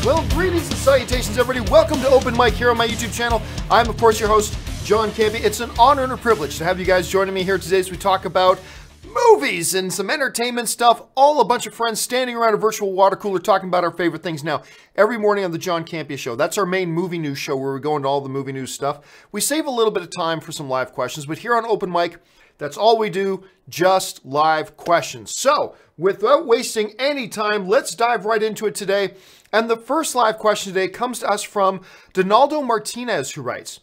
Well, greetings and salutations, everybody. Welcome to Open Mic here on my YouTube channel. I'm, of course, your host, John Campea. It's an honor and a privilege to have you guys joining me here today as we talk about movies and some entertainment stuff. All a bunch of friends standing around a virtual water cooler talking about our favorite things. Now, every morning on the John Campea Show, that's our main movie news show where we go into all the movie news stuff. We save a little bit of time for some live questions, but here on Open Mic, that's all we do, just live questions. So, without wasting any time, let's dive right into it today. And the first live question today comes to us from Donaldo Martinez, who writes,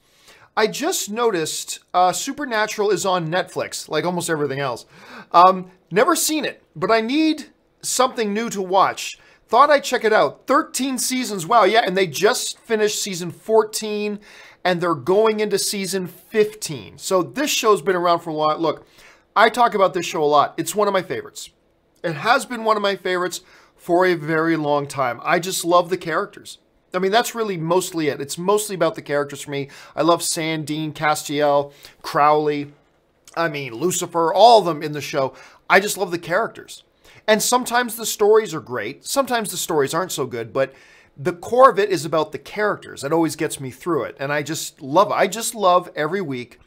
I just noticed Supernatural is on Netflix, like almost everything else. Never seen it, but I need something new to watch. Thought I'd check it out. 13 seasons, wow, yeah, and they just finished season 14, and they're going into season 15. So this show's been around for a while. Look, I talk about this show a lot. It's one of my favorites. It has been one of my favorites for a very long time. I just love the characters. I mean, that's really mostly it. It's mostly about the characters for me. I love Sandine, Castiel, Crowley, Lucifer, all of them in the show. I just love the characters. And sometimes the stories are great. Sometimes the stories aren't so good, but the core of it is about the characters. It always gets me through it. And I just love it. I just love every week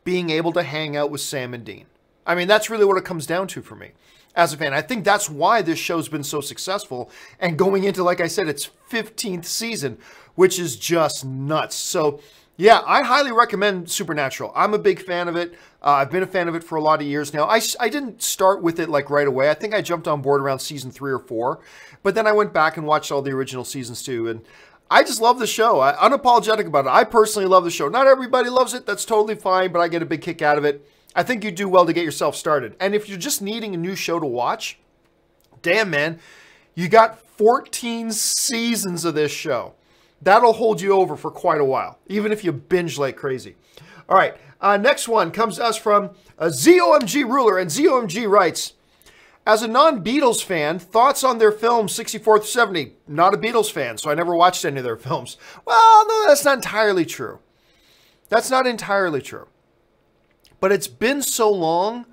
being able to hang out with Sam and Dean. I mean, that's really what it comes down to for me as a fan. I think that's why this show's been so successful. And going into, like I said, its 15th season, which is just nuts. So, yeah, I highly recommend Supernatural. I'm a big fan of it. I've been a fan of it for a lot of years now. I didn't start with it like right away. I think I jumped on board around season 3 or 4. But then I went back and watched all the original seasons too. And I just love the show. I'm unapologetic about it. I personally love the show. Not everybody loves it. That's totally fine, but I get a big kick out of it. I think you do well to get yourself started. And if you're just needing a new show to watch, damn, man, you got 14 seasons of this show. That'll hold you over for quite a while, even if you binge like crazy. All right, next one comes to us from ZOMG Ruler, and ZOMG writes, as a non-Beatles fan, thoughts on their film 64th 70? Not a Beatles fan, so I never watched any of their films. Well, no, that's not entirely true. That's not entirely true. But it's been so long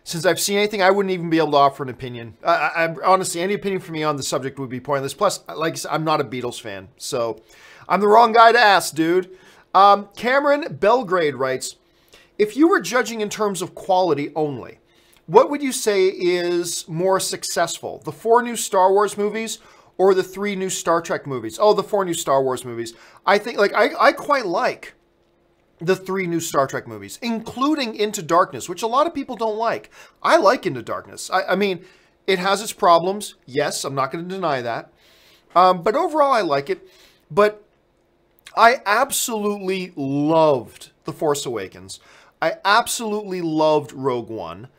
since I've seen anything, I wouldn't even be able to offer an opinion. Honestly, any opinion from me on the subject would be pointless. Plus, like I said, I'm not a Beatles fan, so I'm the wrong guy to ask, dude. Cameron Belgrade writes, if you were judging in terms of quality only, what would you say is more successful? The 4 new Star Wars movies or the 3 new Star Trek movies? Oh, the 4 new Star Wars movies. I think, like, I quite like the 3 new Star Trek movies, including Into Darkness, which a lot of people don't like. I like Into Darkness. I mean, it has its problems. Yes, I'm not going to deny that. But overall, I like it. But I absolutely loved The Force Awakens. I absolutely loved Rogue One.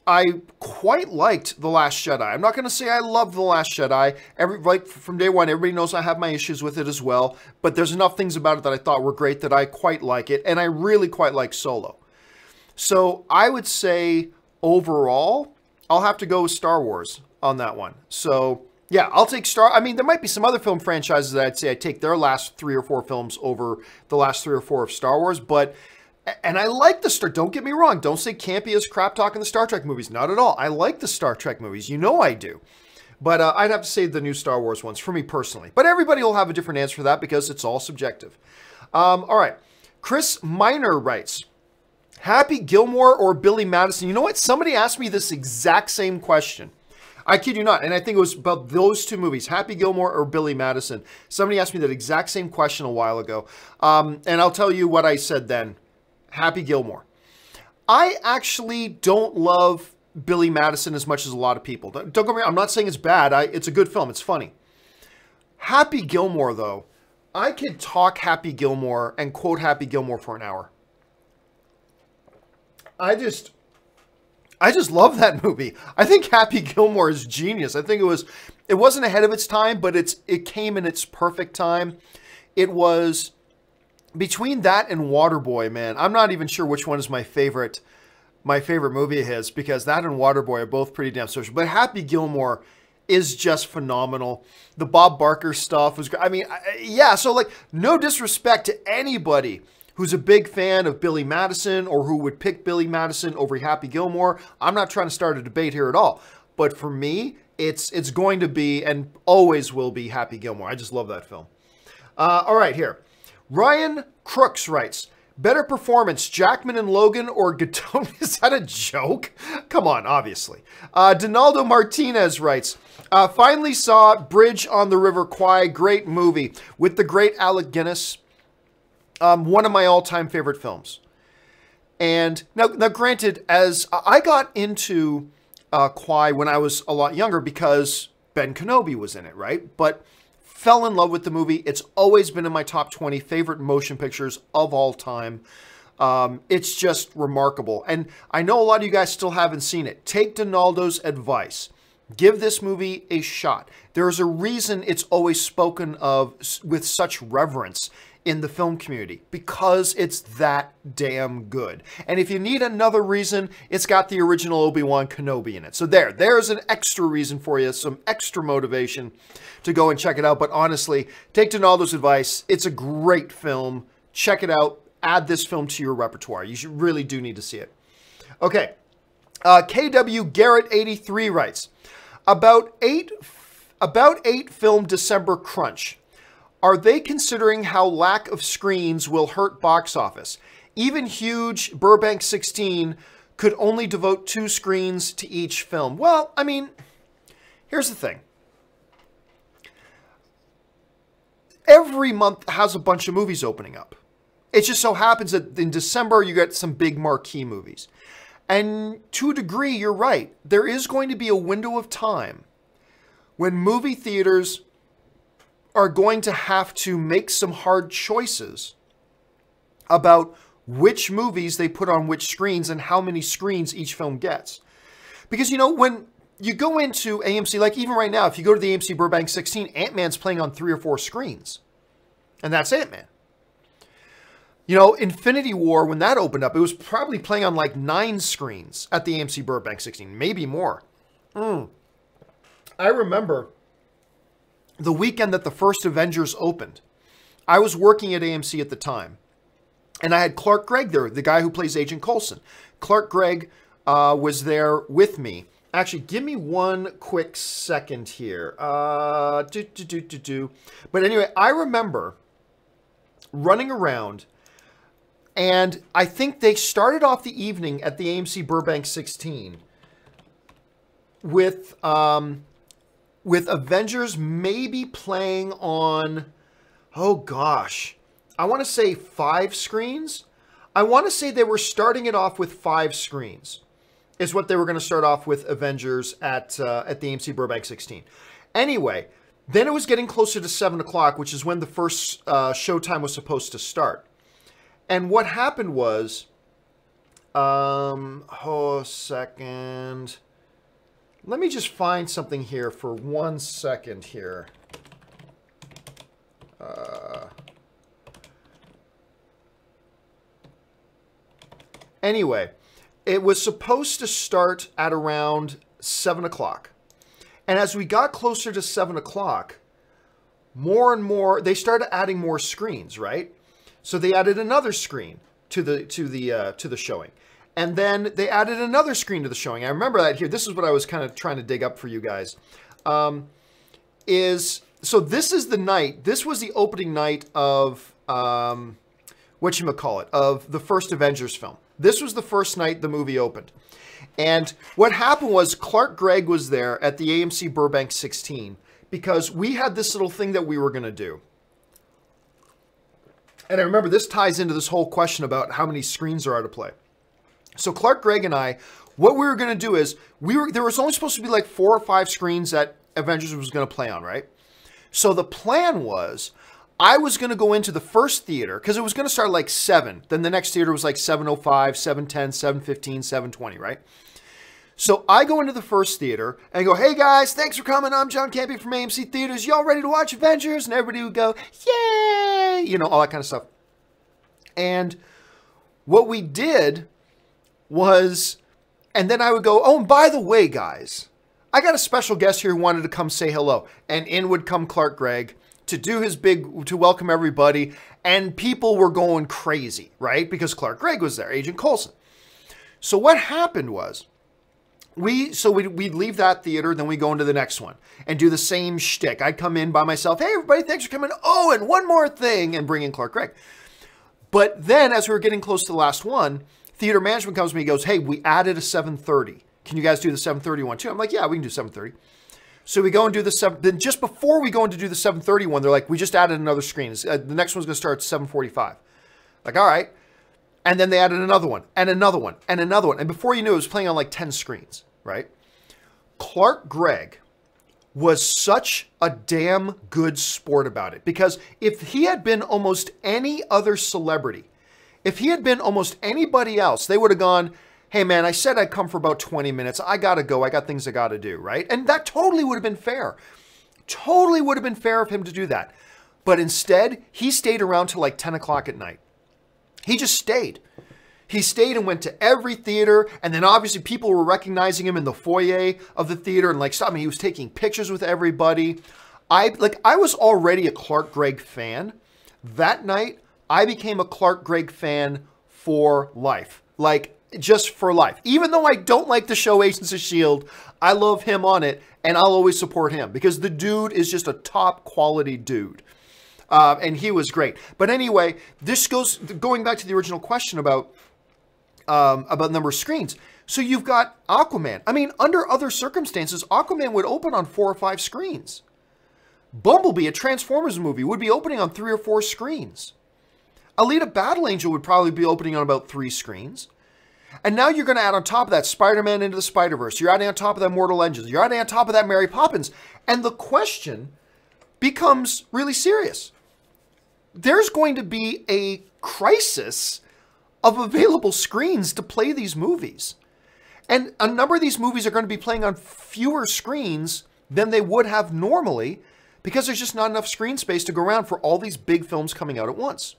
I quite liked The Last Jedi. I'm not going to say I loved The Last Jedi. Like from day one, everybody knows I have my issues with it as well. But there's enough things about it that I thought were great that I quite like it. And I really quite like Solo. So I would say overall, I'll have to go with Star Wars on that one. So yeah, I'll take I mean, there might be some other film franchises that I'd say I take their last 3 or 4 films over the last 3 or 4 of Star Wars. And I like don't get me wrong. Don't say Campea's crap talking the Star Trek movies. Not at all. I like the Star Trek movies. You know I do. But I'd have to say the new Star Wars ones for me personally. But everybody will have a different answer for that because it's all subjective. All right. Chris Miner writes, Happy Gilmore or Billy Madison? You know what? Somebody asked me this exact same question. I kid you not. And I think it was about those 2 movies, Happy Gilmore or Billy Madison. Somebody asked me that exact same question a while ago. And I'll tell you what I said then. Happy Gilmore. I actually don't love Billy Madison as much as a lot of people. Don't get me wrong, I'm not saying it's bad. It's a good film. It's funny. Happy Gilmore, though, I could talk Happy Gilmore and quote Happy Gilmore for an hour. I just love that movie. I think Happy Gilmore is genius. I think it wasn't ahead of its time, but it came in its perfect time. It was between that and Waterboy, man. I'm not even sure which one is my favorite movie of his, because that and Waterboy are both pretty damn social. But Happy Gilmore is just phenomenal. The Bob Barker stuff was great. I mean, yeah, so like, no disrespect to anybody who's a big fan of Billy Madison or who would pick Billy Madison over Happy Gilmore. I'm not trying to start a debate here at all. But for me, it's going to be and always will be Happy Gilmore. I just love that film. All right, here. Ryan Crooks writes, better performance, Jackman and Logan or Gattoni? Is that a joke? Come on, obviously. Donaldo Martinez writes, finally saw Bridge on the River Kwai. Great movie with the great Alec Guinness. One of my all-time favorite films. And now granted, as I got into Kwai when I was a lot younger because Ben Kenobi was in it, right? But fell in love with the movie. It's always been in my top 20 favorite motion pictures of all time. It's just remarkable. And I know a lot of you guys still haven't seen it. Take Donaldo's advice. Give this movie a shot. There's a reason it's always spoken of with such reverence in the film community, because it's that damn good. And if you need another reason, it's got the original Obi-Wan Kenobi in it. So there's an extra reason for you, some extra motivation to go and check it out. But honestly, take Donaldo's advice. It's a great film. Check it out. Add this film to your repertoire. You really do need to see it. Okay. KW Garrett 83 writes, about eight film December crunch. Are they considering how lack of screens will hurt box office? Even huge Burbank 16 could only devote 2 screens to each film. Well, I mean, here's the thing. Every month has a bunch of movies opening up. It just so happens that in December, you get some big marquee movies. And to a degree, you're right. There is going to be a window of time when movie theaters are going to have to make some hard choices about which movies they put on which screens and how many screens each film gets. Because, you know, when you go into AMC, like even right now, if you go to the AMC Burbank 16, Ant-Man's playing on 3 or 4 screens. And that's Ant-Man. You know, Infinity War, when that opened up, it was probably playing on like 9 screens at the AMC Burbank 16, maybe more. I remember the weekend that the first Avengers opened. I was working at AMC at the time. And I had Clark Gregg there, the guy who plays Agent Coulson. Clark Gregg was there with me. Actually, give me one quick second here. But anyway, I remember running around, and I think they started off the evening at the AMC Burbank 16 with Avengers maybe playing on, oh gosh, I want to say 5 screens. I want to say they were starting it off with 5 screens is what they were going to start off with Avengers at the AMC Burbank 16. Anyway, then it was getting closer to 7 o'clock, which is when the first showtime was supposed to start. And what happened was, second. Let me just find something here for 1 second here. Anyway, it was supposed to start at around 7 o'clock. And as we got closer to 7 o'clock, more and more, they started adding more screens, right? So they added another screen to the showing. And then they added another screen to the showing. I remember that here. This is what I was kind of trying to dig up for you guys. So this is the night. This was the opening night of, of the first Avengers film. This was the first night the movie opened. And what happened was Clark Gregg was there at the AMC Burbank 16 because we had this little thing that we were going to do. And I remember this ties into this whole question about how many screens are out of play. So Clark Gregg and I, what we were going to do is, there was only supposed to be like 4 or 5 screens that Avengers was going to play on, right? So the plan was, I was going to go into the first theater, because it was going to start like 7. Then the next theater was like 7:05, 7:10, 7:15, 7:20, right? So I go into the first theater and I go, hey guys, thanks for coming. I'm John Campea from AMC Theaters. Y'all ready to watch Avengers? And everybody would go, yay! You know, all that kind of stuff. And what we did was, and then I would go, oh, and by the way, guys, I got a special guest here who wanted to come say hello. And in would come Clark Gregg to do his to welcome everybody. And people were going crazy, right? Because Clark Gregg was there, Agent Coulson. So what happened was, we'd leave that theater, then we go into the next one and do the same shtick. I'd come in by myself. Hey, everybody, thanks for coming. Oh, and one more thing, and bring in Clark Gregg. But then as we were getting close to the last one, theater management comes to me and goes, hey, we added a 7:30. Can you guys do the 7:30 one too? I'm like, yeah, we can do 7:30. So we go and do the 7, then just before we go in to do the 7:30 one, they're like, we just added another screen. The next one's going to start at 7:45. Like, all right. And then they added another one, and another one, and another one. And before you knew it, was playing on like 10 screens, right? Clark Gregg was such a damn good sport about it. Because if he had been almost any other celebrity, if he had been almost anybody else, they would have gone, hey man, I said I'd come for about 20 minutes. I got to go. I got things I got to do, right? And that totally would have been fair. Totally would have been fair of him to do that. But instead, he stayed around till like 10 o'clock at night. He just stayed. He stayed and went to every theater. And then obviously people were recognizing him in the foyer of the theater and like, stop me. He was taking pictures with everybody. I was already a Clark Gregg fan. That night, I became a Clark Gregg fan for life. Like, just for life. Even though I don't like the show Agents of S.H.I.E.L.D., I love him on it, and I'll always support him because the dude is just a top quality dude. And he was great. But anyway, this going back to the original question about number of screens. So you've got Aquaman. I mean, under other circumstances, Aquaman would open on 4 or 5 screens. Bumblebee, a Transformers movie, would be opening on 3 or 4 screens. Alita Battle Angel would probably be opening on about 3 screens. And now you're going to add on top of that Spider-Man Into the Spider-Verse. You're adding on top of that Mortal Engines. You're adding on top of that Mary Poppins. And the question becomes really serious. There's going to be a crisis of available screens to play these movies. And a number of these movies are going to be playing on fewer screens than they would have normally because there's just not enough screen space to go around for all these big films coming out at once.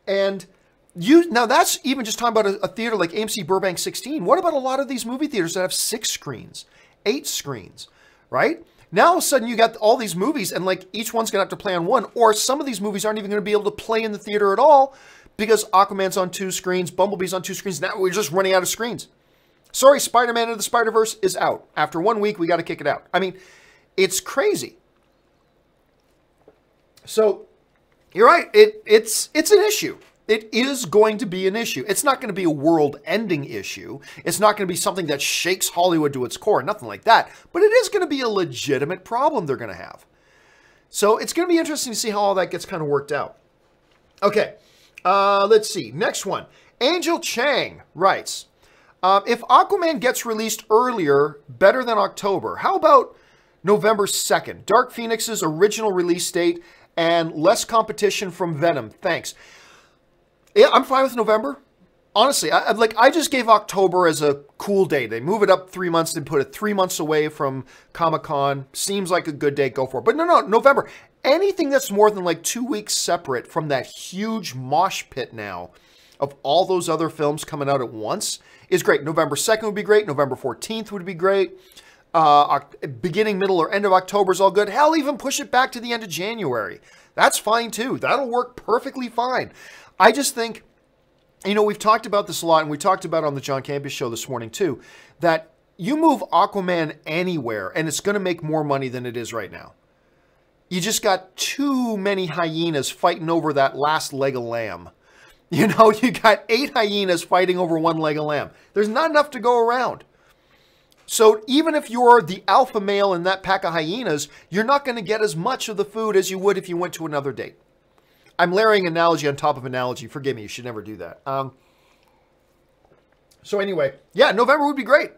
And now that's even just talking about a theater like AMC Burbank 16. What about a lot of these movie theaters that have 6 screens, 8 screens, right? Now all of a sudden you got all these movies and like each one's gonna have to play on one, or some of these movies aren't even gonna be able to play in the theater at all because Aquaman's on 2 screens, Bumblebee's on 2 screens. Now we're just running out of screens. Sorry, Spider-Man Into the Spider-Verse is out. After 1 week, we got to kick it out. I mean, it's crazy. So you're right. It's an issue. It is going to be an issue. It's not going to be a world-ending issue. It's not going to be something that shakes Hollywood to its core, nothing like that. But it is going to be a legitimate problem they're going to have. So it's going to be interesting to see how all that gets kind of worked out. Okay, let's see. Next one. Angel Chang writes, if Aquaman gets released earlier, better than October, how about November 2nd? Dark Phoenix's original release date and less competition from Venom. Thanks. Yeah, I'm fine with November. Honestly, I just gave October as a cool day. They move it up 3 months and put it 3 months away from Comic-Con. Seems like a good day. Go for it. But no, November. Anything that's more than like 2 weeks separate from that huge mosh pit now of all those other films coming out at once is great. November 2nd would be great. November 14th would be great. Beginning, middle, or end of October is all good. Hell, even push it back to the end of January. That's fine too. That'll work perfectly fine. I just think, you know, we've talked about this a lot, and we talked about it on the John Campea show this morning too, that you move Aquaman anywhere, and it's going to make more money than it is right now. You just got too many hyenas fighting over that last leg of lamb. You know, you got 8 hyenas fighting over 1 leg of lamb. There's not enough to go around. So even if you're the alpha male in that pack of hyenas, you're not going to get as much of the food as you would if you went to another date. I'm layering analogy on top of analogy. Forgive me, you should never do that. So anyway, yeah, November would be great.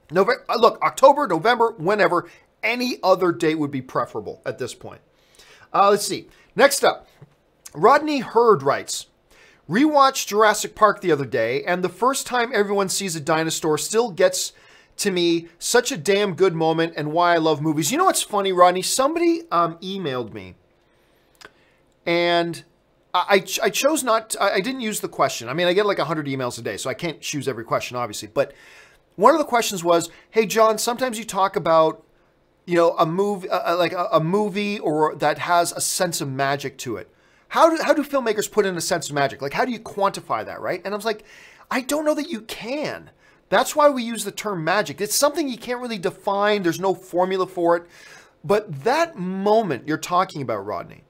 Look, October, November, whenever, any other date would be preferable at this point. Let's see. Next up, Rodney Hurd writes, rewatched Jurassic Park the other day, and the first time everyone sees a dinosaur still gets to me such a damn good moment and why I love movies. You know what's funny, Rodney? Somebody emailed me. And I chose not to, I didn't use the question. I mean, I get like 100 emails a day, so I can't choose every question, obviously. But one of the questions was, hey, John, sometimes you talk about, you know, a movie, like a movie or that has a sense of magic to it. How do filmmakers put in a sense of magic? Like, how do you quantify that, right? And I was like, I don't know that you can. That's why we use the term magic. It's something you can't really define. There's no formula for it. But that moment you're talking about, Rodney,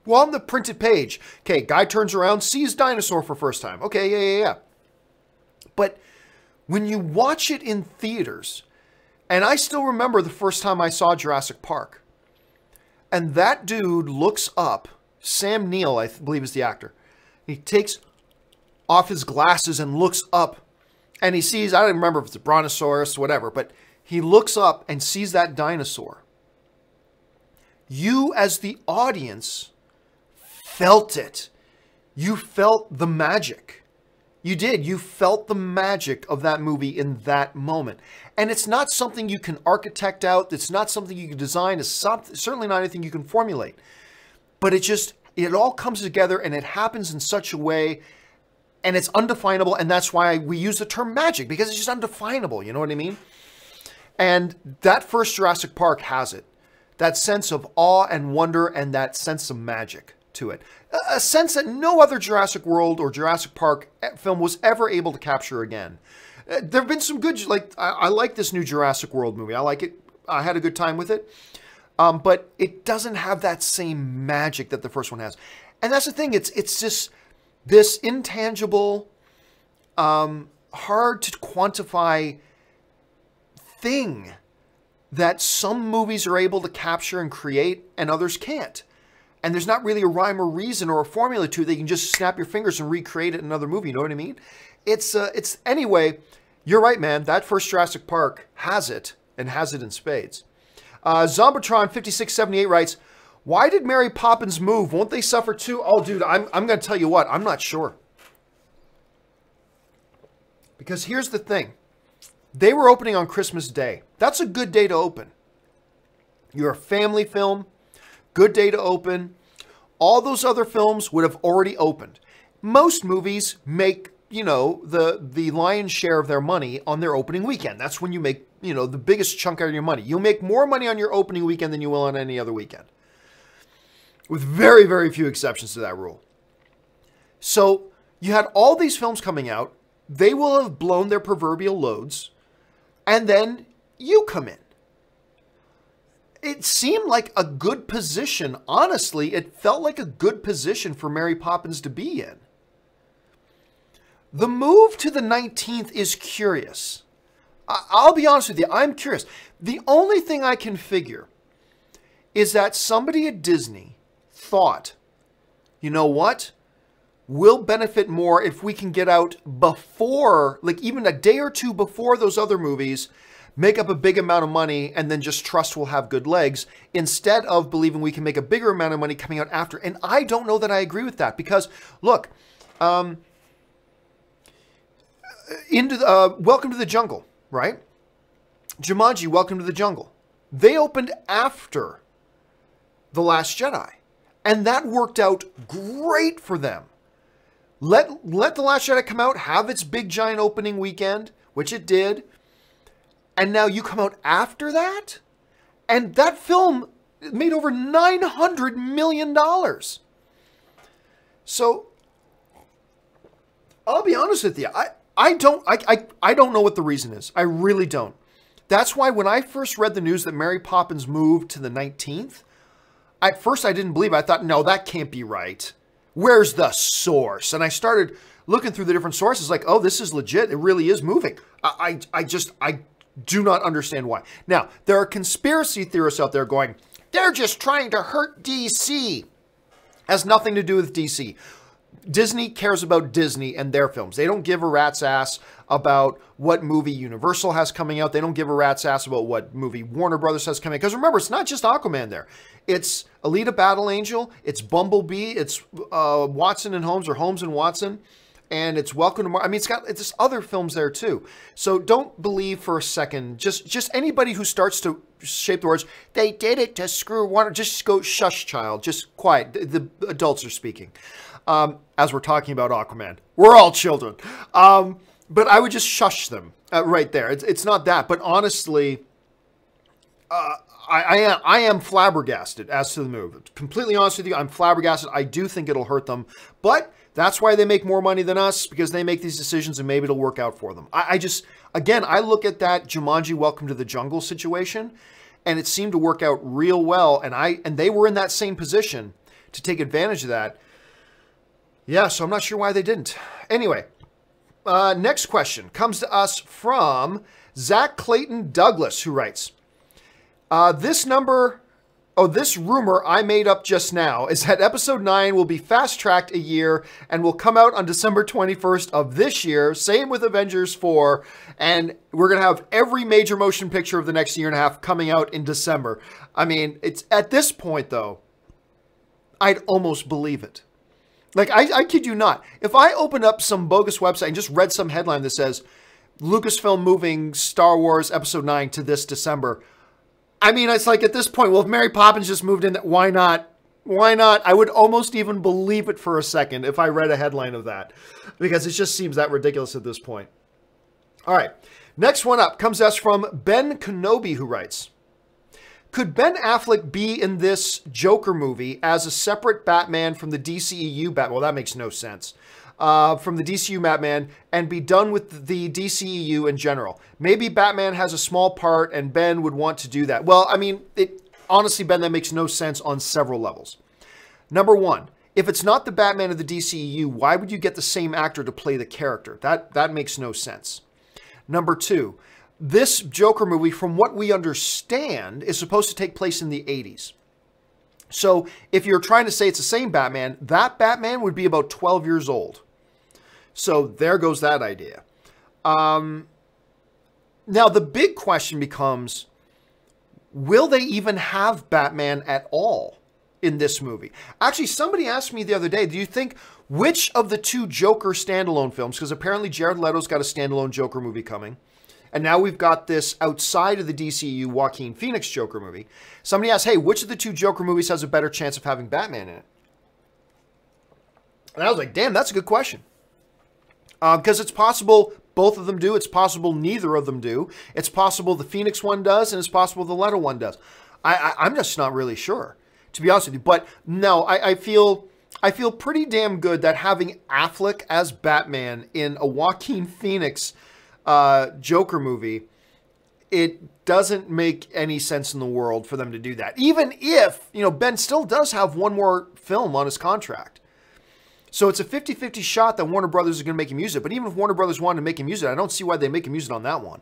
well, on the printed page, okay, guy turns around, sees dinosaur for first time. Okay, yeah. But when you watch it in theaters, and I still remember the first time I saw Jurassic Park, and that dude looks up, Sam Neill, I believe is the actor. He takes off his glasses and looks up, and he sees, I don't remember if it's a brontosaurus, whatever, but he looks up and sees that dinosaur. You, as the audience, felt it. You felt the magic. You did. You felt the magic of that movie in that moment. And it's not something you can architect out. It's not something you can design. It's certainly not anything you can formulate. But it all comes together, and it happens in such a way, and it's undefinable. And that's why we use the term magic, because it's just undefinable. You know what I mean? And that first Jurassic Park has it. That sense of awe and wonder, and that sense of magic to it. A sense that no other Jurassic World or Jurassic Park film was ever able to capture again. There have been some good, like, I like this new Jurassic World movie. I like it. I had a good time with it. But it doesn't have that same magic that the first one has. And that's the thing. It's just this intangible, hard to quantify thing that some movies are able to capture and create and others can't. And there's not really a rhyme or reason or a formula to it. They can just snap your fingers and recreate it in another movie. You know what I mean? It's anyway, you're right, man. That first Jurassic Park has it, and has it in spades. Zombotron 5678 writes, why did Mary Poppins move? Won't they suffer too? Oh, dude, I'm going to tell you what. I'm not sure. Because here's the thing. They were opening on Christmas Day. That's a good day to open. You're a family film. Good day to open. All those other films would have already opened. Most movies make, the lion's share of their money on their opening weekend. That's when you make, the biggest chunk out of your money. You'll make more money on your opening weekend than you will on any other weekend. With very, very few exceptions to that rule. So you had all these films coming out. They will have blown their proverbial loads. And then you come in. It seemed like a good position. Honestly, it felt like a good position for Mary Poppins to be in. The move to the 19th is curious. I'll be honest with you, I'm curious. The only thing I can figure is that somebody at Disney thought, you know what? We'll benefit more if we can get out before, like even a day or two before those other movies, make up a big amount of money, and then just trust we'll have good legs, instead of believing we can make a bigger amount of money coming out after. And I don't know that I agree with that, because look, Welcome to the Jungle, right? Jumanji, Welcome to the Jungle. They opened after The Last Jedi, and that worked out great for them. Let The Last Jedi come out, have its big giant opening weekend, which it did. And now you come out after that? And that film made over $900 million. So, I'll be honest with you. I don't know what the reason is. I really don't. That's why when I first read the news that Mary Poppins moved to the 19th, at first I didn't believe it. I thought, no, that can't be right. Where's the source? And I started looking through the different sources like, oh, this is legit. It really is moving. I do not understand why. Now, there are conspiracy theorists out there going, they're just trying to hurt DC. Has nothing to do with DC. Disney cares about Disney and their films. They don't give a rat's ass about what movie Universal has coming out. They don't give a rat's ass about what movie Warner Brothers has coming out. Because remember, it's not just Aquaman there. It's Alita Battle Angel. It's Bumblebee. It's Watson and Holmes, or Holmes and Watson. And it's Welcome to Mars. I mean, it's other films there too. So don't believe for a second. Just anybody who starts to shape the words, they did it to screw Warner. Just go, shush, child. Just quiet. The adults are speaking. As we're talking about Aquaman. We're all children. But I would just shush them right there. It's not that. But honestly, I am flabbergasted as to the move. Completely honest with you, I'm flabbergasted. I do think it'll hurt them. But That's why they make more money than us, because they make these decisions and maybe it'll work out for them. I just, again, I look at that Jumanji Welcome to the Jungle situation, and it seemed to work out real well, and they were in that same position to take advantage of that. Yeah, so I'm not sure why they didn't. Anyway, next question comes to us from Zach Clayton Douglas, who writes, this rumor I made up just now is that episode 9 will be fast-tracked a year and will come out on December 21st of this year. Same with Avengers 4. And we're going to have every major motion picture of the next year and a half coming out in December. I mean, it's at this point, though, I'd almost believe it. Like, I kid you not. If I opened up some bogus website and just read some headline that says, Lucasfilm moving Star Wars Episode 9 to this December, I mean, it's like at this point, well, if Mary Poppins just moved in, why not? Why not? I would almost even believe it for a second if I read a headline of that, because it just seems that ridiculous at this point. All right. Next one up comes to us from Ben Kenobi, who writes, could Ben Affleck be in this Joker movie as a separate Batman from the DCEU Batman? Well, that makes no sense. From the DCU Batman and be done with the DCEU in general. Maybe Batman has a small part and Ben would want to do that. Well, I mean, honestly, Ben, that makes no sense on several levels. Number one, if it's not the Batman of the DCEU, why would you get the same actor to play the character? That makes no sense. Number two, this Joker movie, from what we understand, is supposed to take place in the 80s. So if you're trying to say it's the same Batman, that Batman would be about 12 years old. So there goes that idea. Now, the big question becomes, will they even have Batman at all in this movie? Actually, somebody asked me the other day, do you think which of the two Joker standalone films, because apparently Jared Leto's got a standalone Joker movie coming, and now we've got this outside of the DCU Joaquin Phoenix Joker movie. Somebody asked, hey, which of the two Joker movies has a better chance of having Batman in it? And I was like, damn, that's a good question. Because it's possible both of them do. It's possible neither of them do. It's possible the Phoenix one does, and it's possible the Leto one does. I'm just not really sure, to be honest with you. But no, I feel pretty damn good that having Affleck as Batman in a Joaquin Phoenix Joker movie, it doesn't make any sense in the world for them to do that. Even if, Ben still does have one more film on his contract. So it's a 50-50 shot that Warner Brothers is going to make him use it. But even if Warner Brothers wanted to make him use it, I don't see why they make him use it on that one.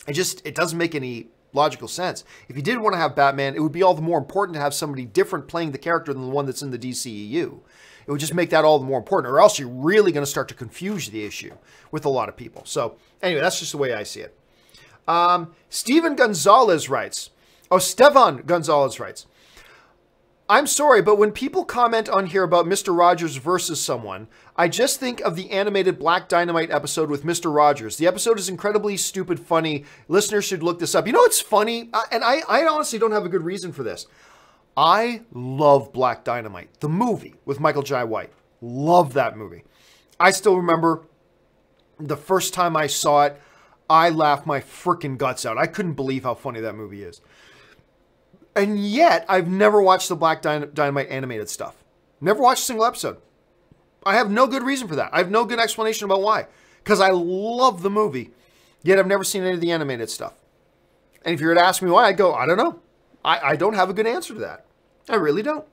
It doesn't make any logical sense. If you did want to have Batman, it would be all the more important to have somebody different playing the character than the one that's in the DCEU. It would just make that all the more important, or else you're really going to start to confuse the issue with a lot of people. So anyway, that's just the way I see it. Steven Gonzalez writes, Stevan Gonzalez writes, I'm sorry, but when people comment on here about Mr. Rogers versus someone, I just think of the animated Black Dynamite episode with Mr. Rogers. The episode is incredibly stupid funny. Listeners should look this up. You know what's funny? And I honestly don't have a good reason for this. I love Black Dynamite, the movie with Michael Jai White. Love that movie. I still remember the first time I saw it, I laughed my freaking guts out. I couldn't believe how funny that movie is. And yet, I've never watched the Black Dynamite animated stuff. Never watched a single episode. I have no good reason for that. I have no good explanation about why. Because I love the movie, yet I've never seen any of the animated stuff. And if you were to ask me why, I'd go, I don't know. I don't have a good answer to that. I really don't.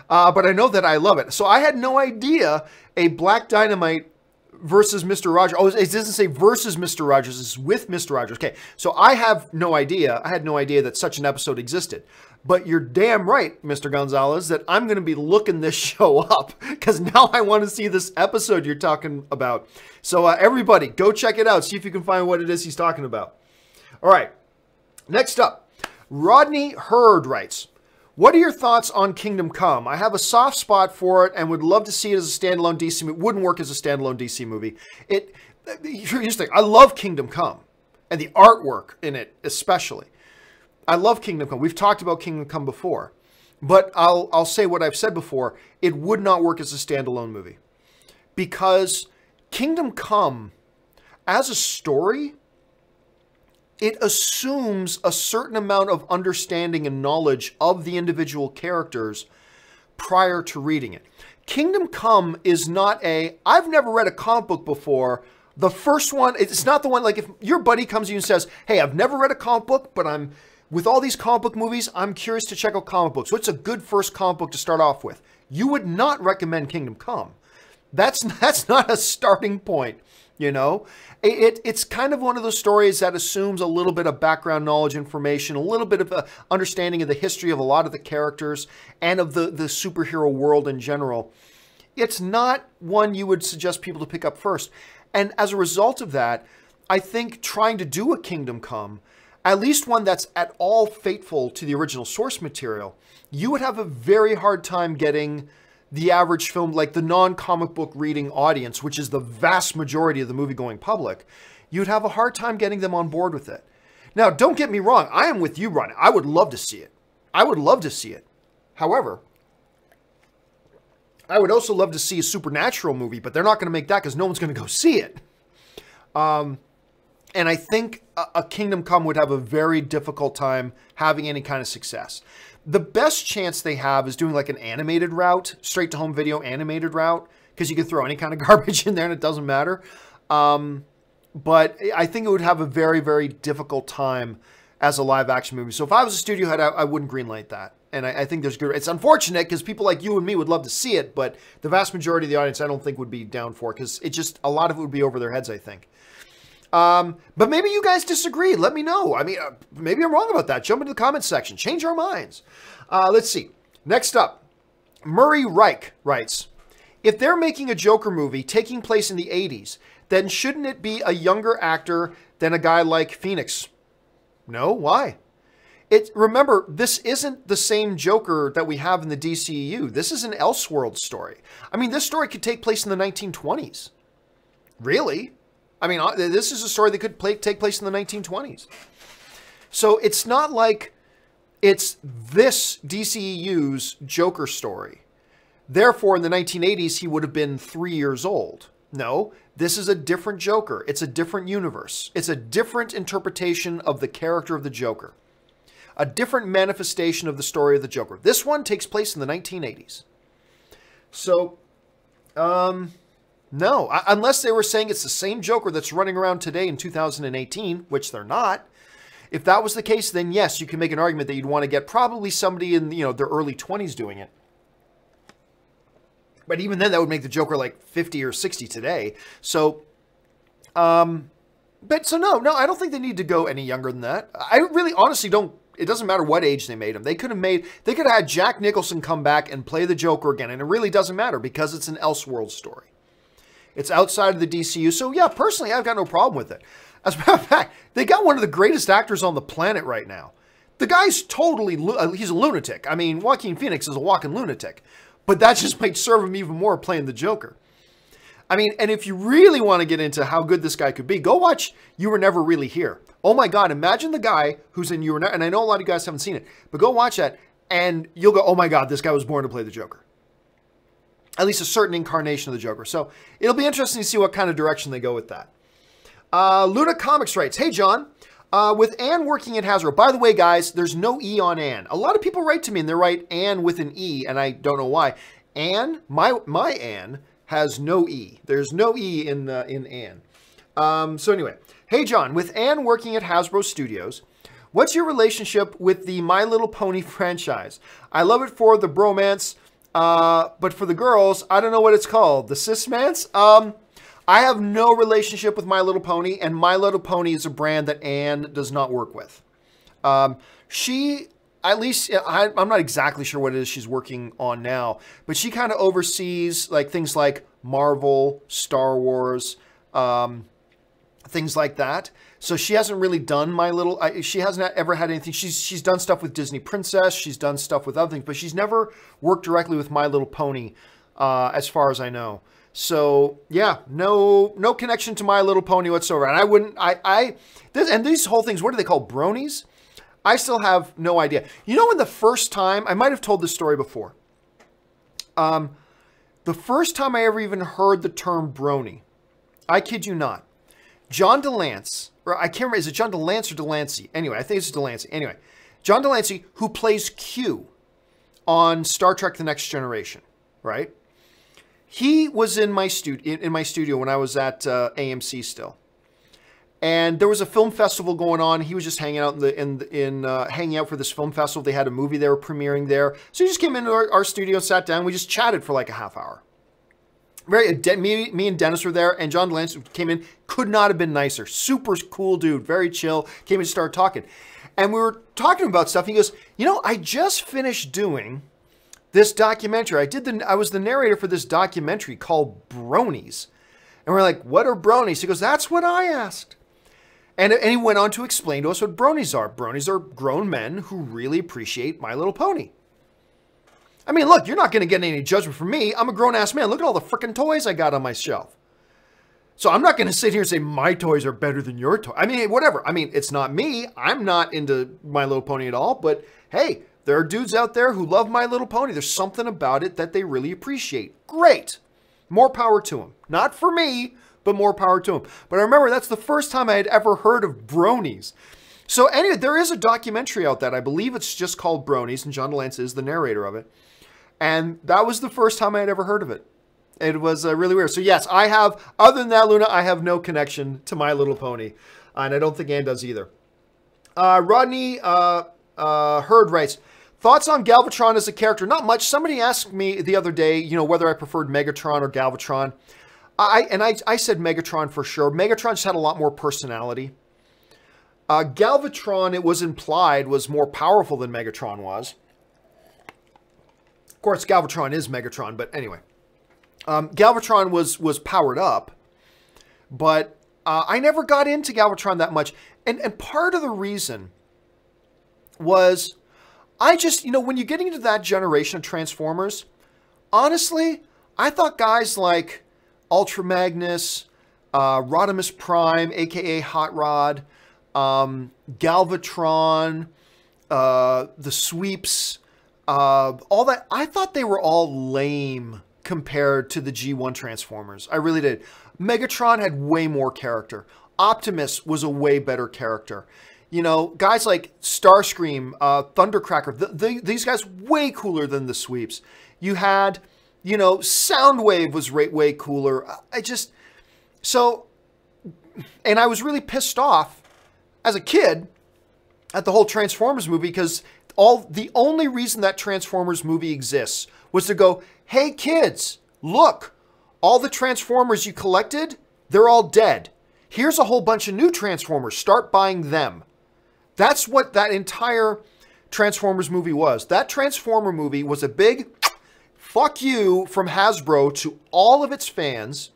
But I know that I love it. So I had no idea a Black Dynamite versus Mr. Rogers. Oh, it doesn't say versus Mr. Rogers. It's with Mr. Rogers. Okay, so I have no idea. I had no idea that such an episode existed. But you're damn right, Mr. Gonzalez, that I'm going to be looking this show up because now I want to see this episode you're talking about. So everybody, go check it out. See if you can find what it is he's talking about. All right, next up, Rodney Hurd writes, what are your thoughts on Kingdom Come? I have a soft spot for it and would love to see it as a standalone DC movie. It wouldn't work as a standalone DC movie. Here's the thing. I love Kingdom Come and the artwork in it especially. I love Kingdom Come. We've talked about Kingdom Come before. But I'll say what I've said before. It would not work as a standalone movie. Because Kingdom Come, as a story, it assumes a certain amount of understanding and knowledge of the individual characters prior to reading it. Kingdom Come is not I've never read a comic book before. The first one, it's not the one, like if your buddy comes to you and says, hey, I've never read a comic book, but with all these comic book movies, I'm curious to check out comic books. What's a good first comic book to start off with? You would not recommend Kingdom Come. That's not a starting point, you know? It's kind of one of those stories that assumes a little bit of background knowledge information, a little bit of a understanding of the history of a lot of the characters and of the superhero world in general. It's not one you would suggest people to pick up first. And as a result of that, I think trying to do a Kingdom Come, at least one that's at all faithful to the original source material, you would have a very hard time getting the average film, like the non-comic book reading audience, which is the vast majority of the movie-going public, you'd have a hard time getting them on board with it. Now, don't get me wrong. I am with you, Ron. I would love to see it. I would love to see it. However, I would also love to see a supernatural movie, but they're not going to make that because no one's going to go see it. And I think a Kingdom Come would have a very difficult time having any kind of success. The best chance they have is doing like an animated route, straight to home video animated route, because you can throw any kind of garbage in there and it doesn't matter. But I think it would have a very, very difficult time as a live action movie. So if I was a studio head, I wouldn't greenlight that. And I think there's good. It's unfortunate because people like you and me would love to see it, but the vast majority of the audience I don't think would be down for it because it just, a lot of it would be over their heads, I think. But maybe you guys disagree. Let me know. I mean, maybe I'm wrong about that. Jump into the comments section. Change our minds. Let's see. Next up, Murray Reich writes, if they're making a Joker movie taking place in the 80s, then shouldn't it be a younger actor than a guy like Phoenix? No, why? Remember, this isn't the same Joker that we have in the DCEU. This is an Elseworld story. I mean, this story could take place in the 1920s. Really? I mean, this is a story that could take place in the 1920s. So it's not like it's this DCEU's Joker story. Therefore, in the 1980s, he would have been 3 years old. No, this is a different Joker. It's a different universe. It's a different interpretation of the character of the Joker. A different manifestation of the story of the Joker. This one takes place in the 1980s. So, no, unless they were saying it's the same Joker that's running around today in 2018, which they're not. If that was the case, then yes, you can make an argument that you'd want to get probably somebody in, their early 20s doing it. But even then, that would make the Joker like 50 or 60 today. So, no, I don't think they need to go any younger than that. I really honestly don't. It doesn't matter what age they made him. They could have had Jack Nicholson come back and play the Joker again. And it really doesn't matter because it's an Elseworld story. It's outside of the DCU. So yeah, personally, I've got no problem with it. As a matter of fact, they got one of the greatest actors on the planet right now. The guy's totally, he's a lunatic. I mean, Joaquin Phoenix is a walking lunatic. But that just might serve him even more playing the Joker. I mean, and if you really want to get into how good this guy could be, go watch You Were Never Really Here. Oh my God, imagine the guy who's in You Were Never, and I know a lot of you guys haven't seen it, but go watch that and you'll go, oh my God, this guy was born to play the Joker. At least a certain incarnation of the Joker. So it'll be interesting to see what kind of direction they go with that. Luna Comics writes, hey John, with Anne working at Hasbro, by the way guys, there's no E on Anne. A lot of people write to me and they write Anne with an E and I don't know why. Anne, my Anne has no E. There's no E in Anne. So anyway, hey John, with Anne working at Hasbro Studios, what's your relationship with the My Little Pony franchise? I love it for the bromance, but for the girls, I don't know what it's called. The cismance? I have no relationship with My Little Pony, and My Little Pony is a brand that Anne does not work with. She, at least, I'm not exactly sure what it is she's working on now, but she kind of oversees like things like Marvel, Star Wars, things like that. So she hasn't really done she hasn't ever had anything. She's done stuff with Disney Princess. She's done stuff with other things, but she's never worked directly with My Little Pony, as far as I know. So yeah, no connection to My Little Pony whatsoever. And I wouldn't, and these whole things, what do they call bronies? I still have no idea. You know, when the first time, I might have told this story before. The first time I ever even heard the term brony, I kid you not, John DeLance, or I can't remember, is it John DeLance or Delancey? Anyway, I think it's Delancey. Anyway, John Delancey, who plays Q on Star Trek The Next Generation, right? he was in my studio when I was at AMC still. And there was a film festival going on. He was just hanging out hanging out for this film festival. They had a movie they were premiering there. So he just came into our studio, sat down. We just chatted for like a half hour. Me and Dennis were there, and John Lance came in. Could not have been nicer. Super cool dude, very chill. Came in and started talking. And we were talking about stuff. He goes, you know, I just finished doing this documentary. I was the narrator for this documentary called Bronies. And we're like, what are bronies? He goes, that's what I asked. And he went on to explain to us what bronies are. Bronies are grown men who really appreciate My Little Pony. I mean, look, you're not going to get any judgment from me. I'm a grown-ass man. Look at all the freaking toys I got on my shelf. So I'm not going to sit here and say my toys are better than your toys. I mean, whatever. I mean, it's not me. I'm not into My Little Pony at all. But hey, there are dudes out there who love My Little Pony. There's something about it that they really appreciate. Great. More power to them. Not for me, but more power to them. But I remember that's the first time I had ever heard of bronies. So anyway, there is a documentary out that I believe it's just called Bronies, and John Lance is the narrator of it. And that was the first time I had ever heard of it. It was really weird. So yes, I have, other than that, Luna, I have no connection to My Little Pony. And I don't think Ann does either. Rodney Hurd writes, thoughts on Galvatron as a character? Not much. Somebody asked me the other day, you know, whether I preferred Megatron or Galvatron. I said Megatron for sure. Megatron just had a lot more personality. Galvatron, it was implied, was more powerful than Megatron was. Of course, Galvatron is Megatron, but anyway. Galvatron was powered up, but I never got into Galvatron that much. And part of the reason was I just, you know, when you're getting into that generation of Transformers, honestly, I thought guys like Ultra Magnus, Rodimus Prime, aka Hot Rod, Galvatron, the Sweeps, all that, I thought they were all lame compared to the G1 Transformers. I really did. Megatron had way more character. Optimus was a way better character. You know, guys like Starscream, Thundercracker, these guys way cooler than the Sweeps. You had, you know, Soundwave was way cooler. And I was really pissed off as a kid at the whole Transformers movie because the only reason that Transformers movie exists was to go, hey kids, look, all the Transformers you collected, they're all dead. Here's a whole bunch of new Transformers. Start buying them. That's what that entire Transformers movie was. That Transformer movie was a big fuck you from Hasbro to all of its fans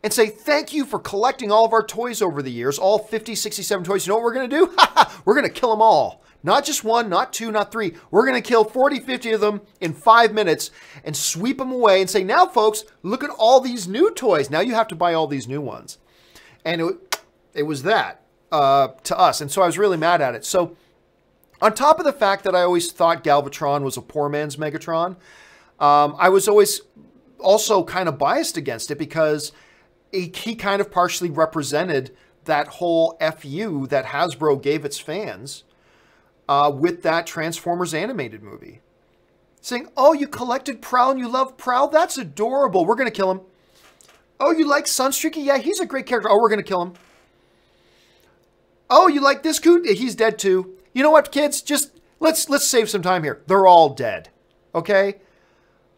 and say, thank you for collecting all of our toys over the years, all 50, 67 toys. You know what we're going to do? We're going to kill them all. Not just one, not two, not three. We're going to kill 40, 50 of them in 5 minutes and sweep them away and say, now, folks, look at all these new toys. Now you have to buy all these new ones. And it was that to us. And so I was really mad at it. So on top of the fact that I always thought Galvatron was a poor man's Megatron, I was always also kind of biased against it because he kind of partially represented that whole FU that Hasbro gave its fans with that Transformers animated movie. Saying, oh, you collected Prowl and you love Prowl? That's adorable. We're going to kill him. Oh, you like Sunstreaker? Yeah, he's a great character. Oh, we're going to kill him. Oh, you like this coot? He's dead too. You know what, kids? Just let's save some time here. They're all dead. Okay?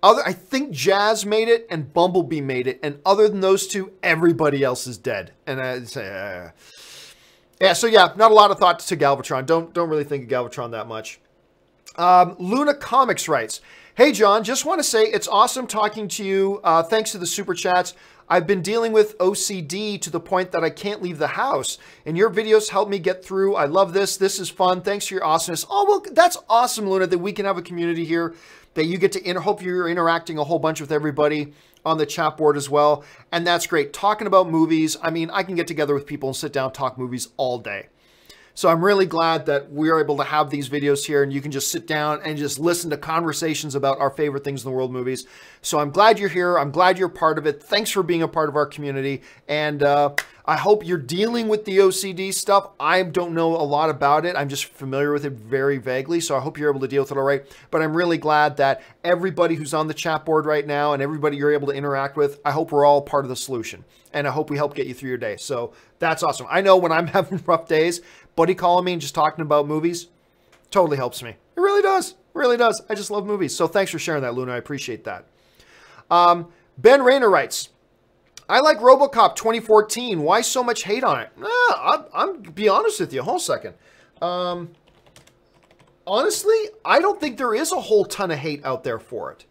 I think Jazz made it and Bumblebee made it. And other than those two, everybody else is dead. And I say, yeah, so yeah, not a lot of thought to Galvatron. Don't really think of Galvatron that much. Luna Comics writes, hey, John, just want to say it's awesome talking to you. Thanks to the super chats. I've been dealing with OCD to the point that I can't leave the house. And your videos help me get through. I love this. This is fun. Thanks for your awesomeness. Oh, well, that's awesome, Luna, that we can have a community here, that you get to hope you're interacting a whole bunch with everybody on the chat board as well. And that's great. Talking about movies. I mean, I can get together with people and sit down and talk movies all day. So I'm really glad that we are able to have these videos here and you can just sit down and just listen to conversations about our favorite things in the world movies. So I'm glad you're here. I'm glad you're part of it. Thanks for being a part of our community. And I hope you're dealing with the OCD stuff. I don't know a lot about it. I'm just familiar with it very vaguely, so I hope you're able to deal with it all right. But I'm really glad that everybody who's on the chat board right now and everybody you're able to interact with, I hope we're all part of the solution. And I hope we help get you through your day. So that's awesome. I know when I'm having rough days, buddy calling me and just talking about movies totally helps me. It really does. It really does. I just love movies. So thanks for sharing that, Luna. I appreciate that. Ben Rayner writes, I like RoboCop 2014. Why so much hate on it? I'm be honest with you. Hold a second. Honestly, I don't think there is a whole ton of hate out there for it.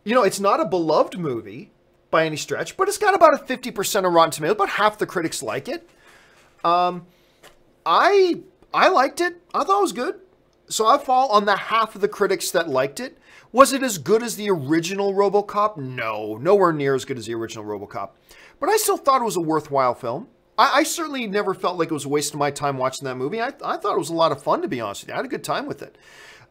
You know, it's not a beloved movie by any stretch, but it's got about a 50% of Rotten Tomatoes. About half the critics like it. I liked it. I thought it was good. So I fall on the half of the critics that liked it. Was it as good as the original RoboCop? No, nowhere near as good as the original RoboCop. But I still thought it was a worthwhile film. I certainly never felt like it was a waste of my time watching that movie. I thought it was a lot of fun, to be honest with you. I had a good time with it.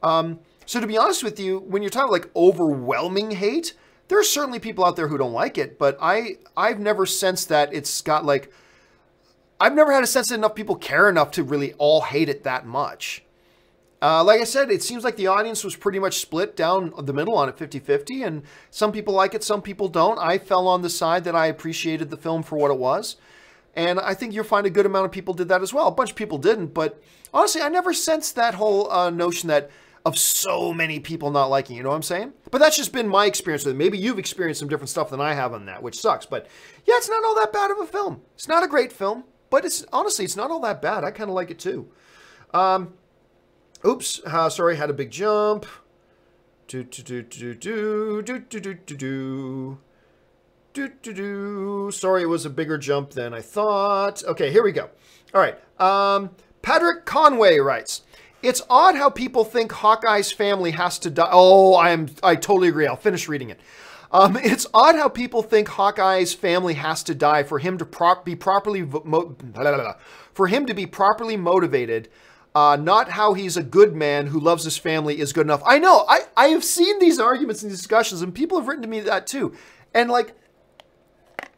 So to be honest with you, when you're talking like overwhelming hate, there are certainly people out there who don't like it, but I've never sensed that it's got like, I've never had a sense that enough people care enough to really all hate it that much. Like I said, it seems like the audience was pretty much split down the middle on it, 50-50, and some people like it, some people don't. I fell on the side that I appreciated the film for what it was, and I think you'll find a good amount of people did that as well. A bunch of people didn't, but honestly, I never sensed that whole notion that of so many people not liking it, you know what I'm saying? But that's just been my experience with it. Maybe you've experienced some different stuff than I have on that, which sucks, but yeah, it's not all that bad of a film. It's not a great film, but honestly, it's not all that bad. I kind of like it too. Oops, sorry, had a big jump. Sorry, it was a bigger jump than I thought. Okay, here we go. All right. Patrick Conway writes, it's odd how people think Hawkeye's family has to die. Oh, I totally agree. I'll finish reading it. It's odd how people think Hawkeye's family has to die for him to be properly motivated. Not how he's a good man who loves his family is good enough. I know. I have seen these arguments and discussions, and people have written to me that too. And like,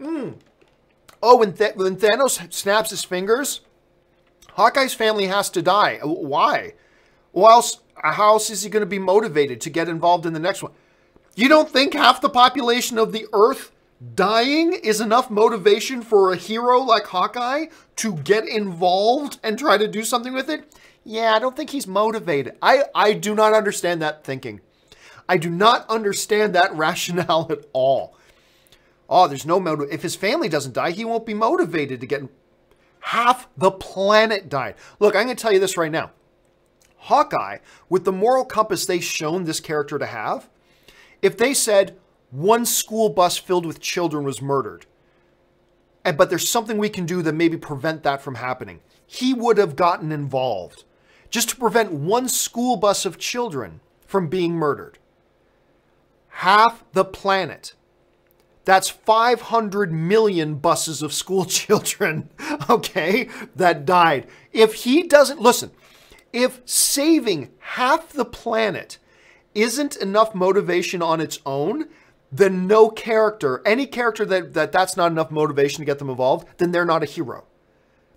oh, when Thanos snaps his fingers, Hawkeye's family has to die. Why? Well, how else is he going to be motivated to get involved in the next one? You don't think half the population of the Earth dying is enough motivation for a hero like Hawkeye to get involved and try to do something with it? Yeah, I don't think he's motivated. I do not understand that thinking. I do not understand that rationale at all. Oh, there's no motive. If his family doesn't die, he won't be motivated to get... Half the planet died. Look, I'm going to tell you this right now. Hawkeye, with the moral compass they've shown this character to have, if they said one school bus filled with children was murdered, but there's something we can do to maybe prevent that from happening, he would have gotten involved just to prevent one school bus of children from being murdered. Half the planet. That's 500 million buses of school children, okay, that died. If he doesn't, listen, if saving half the planet isn't enough motivation on its own, then no character, any character that's not enough motivation to get them involved, then they're not a hero.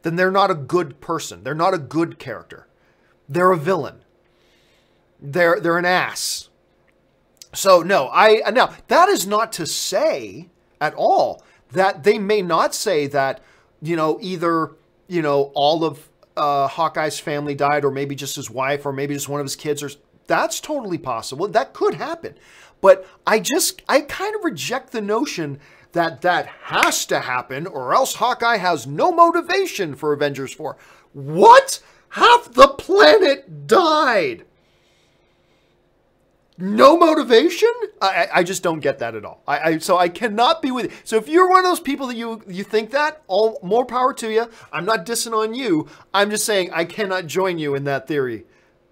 Then they're not a good person. They're not a good character. They're a villain. They're an ass. So no, now that is not to say at all that they may not say that, either, all of Hawkeye's family died, or maybe just his wife, or maybe just one of his kids, or that's totally possible. That could happen. But I kind of reject the notion that that has to happen, or else Hawkeye has no motivation for Avengers 4. What? Half the planet died. No motivation? I just don't get that at all. So I cannot be with you. So if you're one of those people that you think that, all more power to you. I'm not dissing on you. I'm just saying I cannot join you in that theory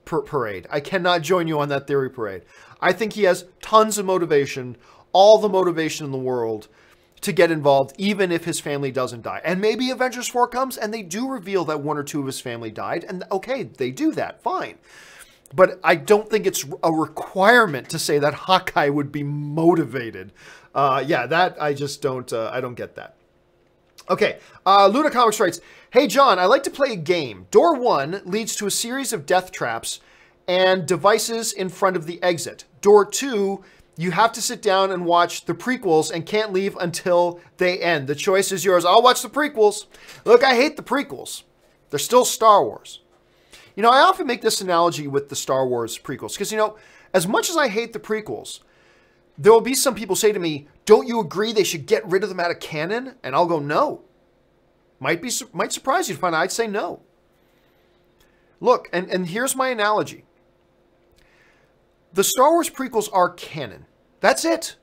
parade. I cannot join you on that theory parade. I think he has tons of motivation, all the motivation in the world to get involved, even if his family doesn't die. And maybe Avengers 4 comes and they do reveal that one or two of his family died. And okay, they do that. Fine. But I don't think it's a requirement to say that Hawkeye would be motivated. Yeah, that I just don't, I don't get that. Okay, Luna Comics writes, "Hey John, I like to play a game. Door 1 leads to a series of death traps and devices in front of the exit. Door 2, you have to sit down and watch the prequels and can't leave until they end. The choice is yours." I'll watch the prequels. Look, I hate the prequels. They're still Star Wars. You know, I often make this analogy with the Star Wars prequels because, you know, as much as I hate the prequels, there will be some people say to me, "Don't you agree they should get rid of them out of canon?" And I'll go, "No." Might surprise you to find out I'd say no. Look, and here's my analogy. The Star Wars prequels are canon. That's it.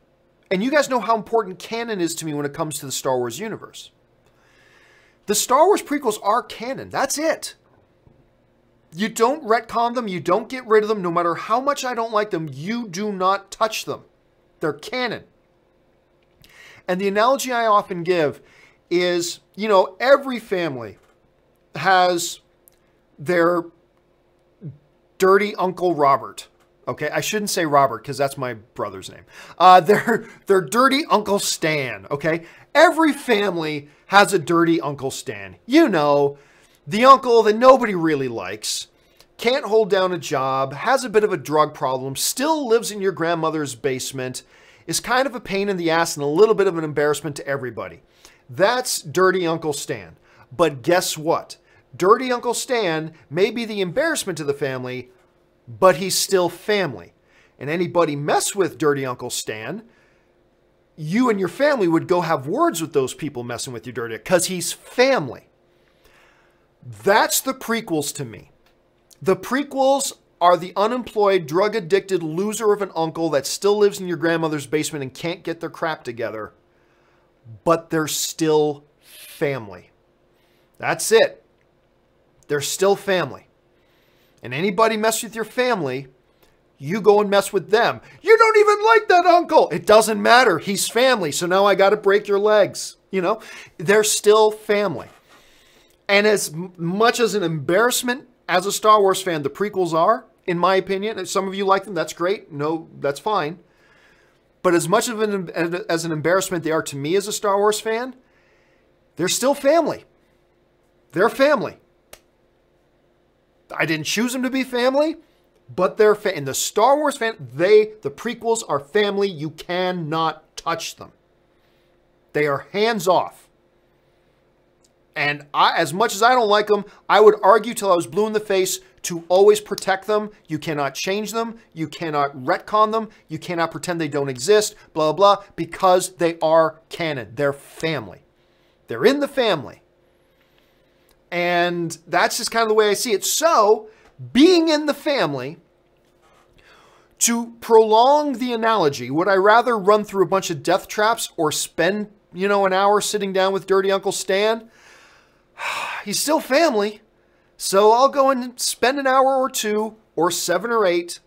And you guys know how important canon is to me when it comes to the Star Wars universe. The Star Wars prequels are canon. That's it. You don't retcon them. You don't get rid of them. No matter how much I don't like them, you do not touch them. They're canon. And the analogy I often give is, you know, every family has their dirty Uncle Robert. Okay, I shouldn't say Robert because that's my brother's name. Their dirty Uncle Stan, okay? Every family has a dirty Uncle Stan. You know, the uncle that nobody really likes, can't hold down a job, has a bit of a drug problem, still lives in your grandmother's basement, is kind of a pain in the ass and a little bit of an embarrassment to everybody. That's dirty Uncle Stan. But guess what? Dirty Uncle Stan may be the embarrassment to the family, but he's still family. And anybody mess with dirty Uncle Stan, you and your family would go have words with those people messing with you dirty, because he's family. That's the prequels to me. The prequels are the unemployed, drug-addicted loser of an uncle that still lives in your grandmother's basement and can't get their crap together, but they're still family. That's it. They're still family. And anybody mess with your family, you go and mess with them. "You don't even like that uncle." It doesn't matter. He's family. So now I got to break your legs. You know, they're still family. And as much as an embarrassment as a Star Wars fan, the prequels are, in my opinion, if some of you like them, that's great. No, that's fine. But as much of as an embarrassment they are to me as a Star Wars fan, they're still family. They're family. I didn't choose them to be family, but they're in the Star Wars fan. The prequels are family. You cannot touch them. They are hands off. And as much as I don't like them, I would argue till I was blue in the face to always protect them. You cannot change them. You cannot retcon them. You cannot pretend they don't exist, blah, blah, blah, because they are canon. They're family. They're in the family. And that's just kind of the way I see it. So, being in the family, to prolong the analogy, would I rather run through a bunch of death traps or spend, you know, an hour sitting down with dirty Uncle Stan? He's still family. So I'll go and spend an hour or two, or 7 or 8,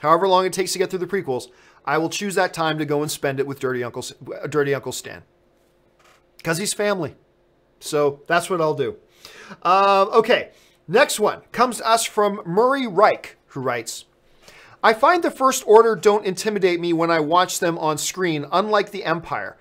however long it takes to get through the prequels. I will choose that time to go and spend it with dirty Uncle Stan. Because he's family. So that's what I'll do. Okay, next one comes to us from Murray Reich, who writes, "I find the First Order don't intimidate me when I watch them on screen, unlike the Empire.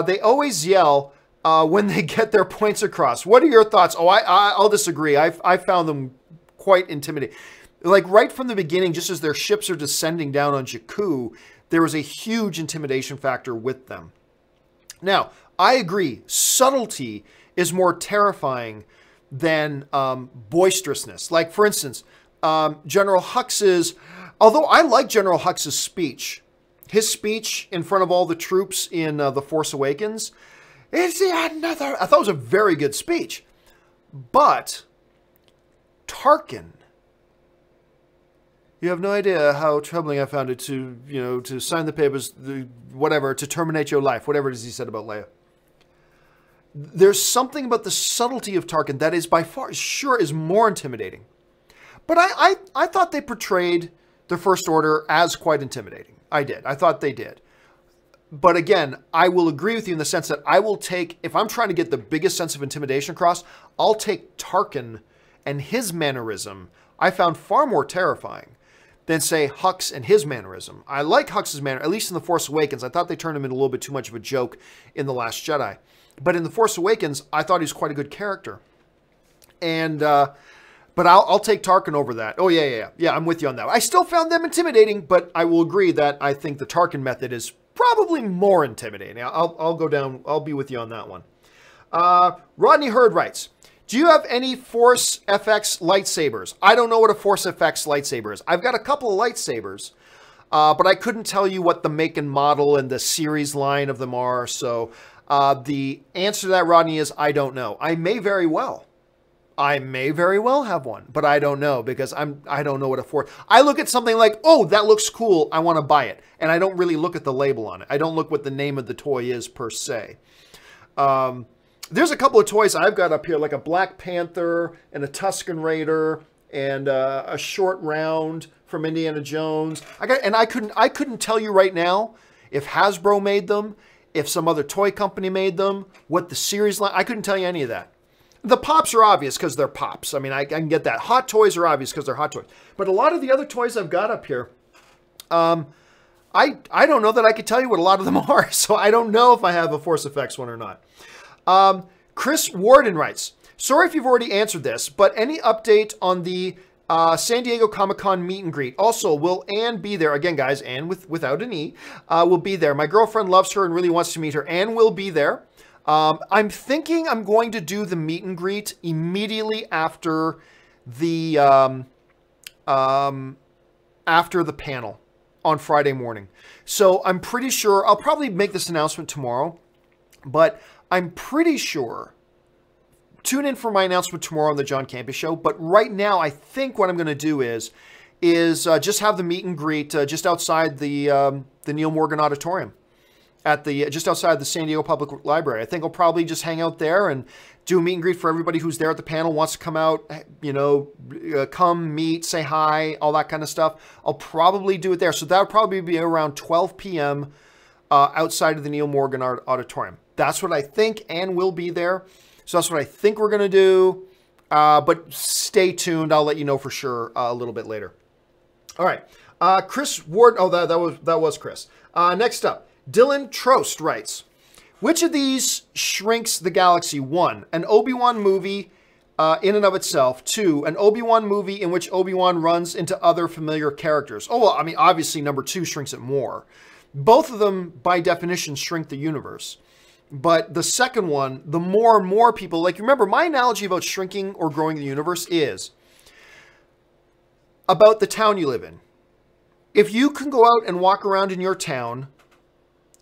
They always yell when they get their points across. What are your thoughts?" Oh, I'll disagree. I found them quite intimidating. Like right from the beginning, just as their ships are descending down on Jakku, there was a huge intimidation factor with them. Now, I agree. Subtlety is more terrifying than boisterousness. Like, for instance, General Hux's, although I like General Hux's speech, his speech in front of all the troops in The Force Awakens, I thought it was a very good speech. But Tarkin, you have no idea how troubling I found it to sign the papers, whatever, to terminate your life, whatever it is he said about Leia. There's something about the subtlety of Tarkin that is by far, sure, is more intimidating. But I thought they portrayed the First Order as quite intimidating. I did. I thought they did. But again, I will agree with you in the sense that I will take, if I'm trying to get the biggest sense of intimidation across, I'll take Tarkin and his mannerism I found far more terrifying than, say, Hux and his mannerism. I like Hux's manner, at least in The Force Awakens. I thought they turned him into a little bit too much of a joke in The Last Jedi. But in The Force Awakens, I thought he was quite a good character. And, but I'll take Tarkin over that. Oh, yeah, I'm with you on that. I still found them intimidating, but I will agree that I think the Tarkin method is probably more intimidating. I'll go down, I'll be with you on that one. Rodney Hurd writes, do you have any Force FX lightsabers? I don't know what a Force FX lightsaber is. I've got a couple of lightsabers, but I couldn't tell you what the make and model and the series line of them are. So the answer to that, Rodney, is I don't know. I may very well have one, but I don't know because I don't know what a Force. I look at something like, oh, that looks cool, I want to buy it. And I don't really look at the label on it. I don't look what the name of the toy is per se. There's a couple of toys I've got up here, like a Black Panther and a Tusken Raider and a short round from Indiana Jones. I couldn't tell you right now if Hasbro made them, if some other toy company made them, what the series line. I couldn't tell you any of that. The Pops are obvious because they're Pops. I mean, I can get that. Hot Toys are obvious because they're Hot Toys. But a lot of the other toys I've got up here, I don't know that I could tell you what a lot of them are. So I don't know if I have a Force FX one or not. Chris Warden writes, sorry if you've already answered this, but any update on the San Diego Comic-Con meet and greet? Also, will Anne be there? Again, guys, Anne without an E will be there. My girlfriend loves her and really wants to meet her. Anne will be there. I'm thinking I'm going to do the meet and greet immediately after the panel on Friday morning. So I'm pretty sure I'll probably make this announcement tomorrow, but I'm pretty sure. Tune in for my announcement tomorrow on the John Campea Show. But right now, I think what I'm going to do is just have the meet and greet just outside the Neil Morgan Auditorium, at the just outside the San Diego Public Library. I think I'll probably just hang out there and do a meet and greet for everybody who's there at the panel, wants to come out, you know, come meet, say hi, all that kind of stuff. I'll probably do it there. So that would probably be around 12 p.m. Outside of the Neil Morgan Auditorium. That's what I think, and will be there. So that's what I think we're going to do. But stay tuned. I'll let you know for sure a little bit later. All right. Chris Ward. Oh, that was Chris. Next up, Dylan Trost writes, which of these shrinks the galaxy? 1, an Obi-Wan movie in and of itself. 2, an Obi-Wan movie in which Obi-Wan runs into other familiar characters. Oh, well, I mean, obviously number 2 shrinks it more. Both of them, by definition, shrink the universe. But the second one, the more and more people, like, remember, my analogy about shrinking or growing the universe is about the town you live in. If you can go out and walk around in your town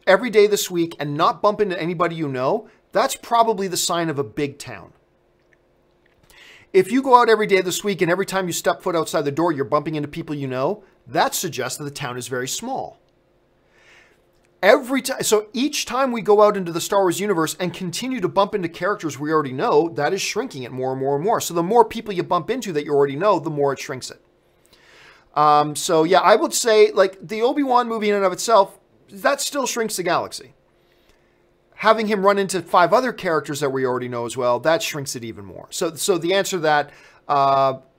every day this week and not bump into anybody you know, that's probably the sign of a big town. If you go out every day this week and every time you step foot outside the door, you're bumping into people you know, that suggests that the town is very small. Every time, so each time we go out into the Star Wars universe and continue to bump into characters we already know, that is shrinking it more and more and more. So the more people you bump into that you already know, the more it shrinks it. So yeah, I would say, like, the Obi-Wan movie in and of itself, that still shrinks the galaxy. Having him run into 5 other characters that we already know as well, that shrinks it even more. So the answer to that,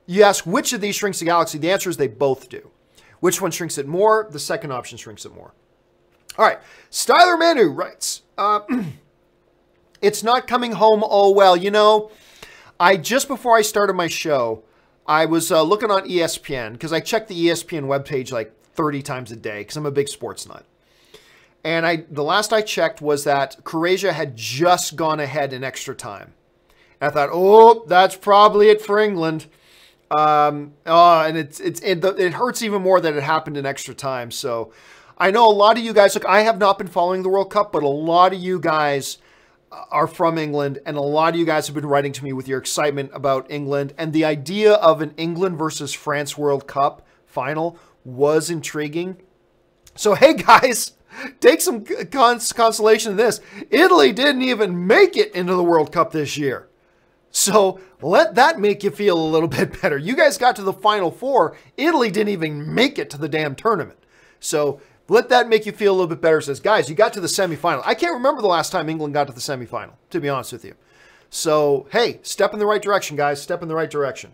you ask which of these shrinks the galaxy, the answer is they both do. Which one shrinks it more? The second option shrinks it more. All right, Styler Manu writes, it's not coming home, oh well. You know, just before I started my show, I was looking on ESPN, because I check the ESPN webpage like 30 times a day, because I'm a big sports nut. And the last I checked was that Croatia had just gone ahead in extra time. And I thought, oh, that's probably it for England. And it hurts even more that it happened in extra time. So I know a lot of you guys, look, I have not been following the World Cup, but a lot of you guys are from England, and a lot of you guys have been writing to me with your excitement about England, and the idea of an England versus France World Cup final was intriguing. So, hey guys, take some consolation in this. Italy didn't even make it into the World Cup this year. So let that make you feel a little bit better. You guys got to the Final Four. Italy didn't even make it to the damn tournament. So let that make you feel a little bit better. It says, guys, you got to the semifinal. I can't remember the last time England got to the semifinal, to be honest with you. So, hey, step in the right direction, guys. Step in the right direction.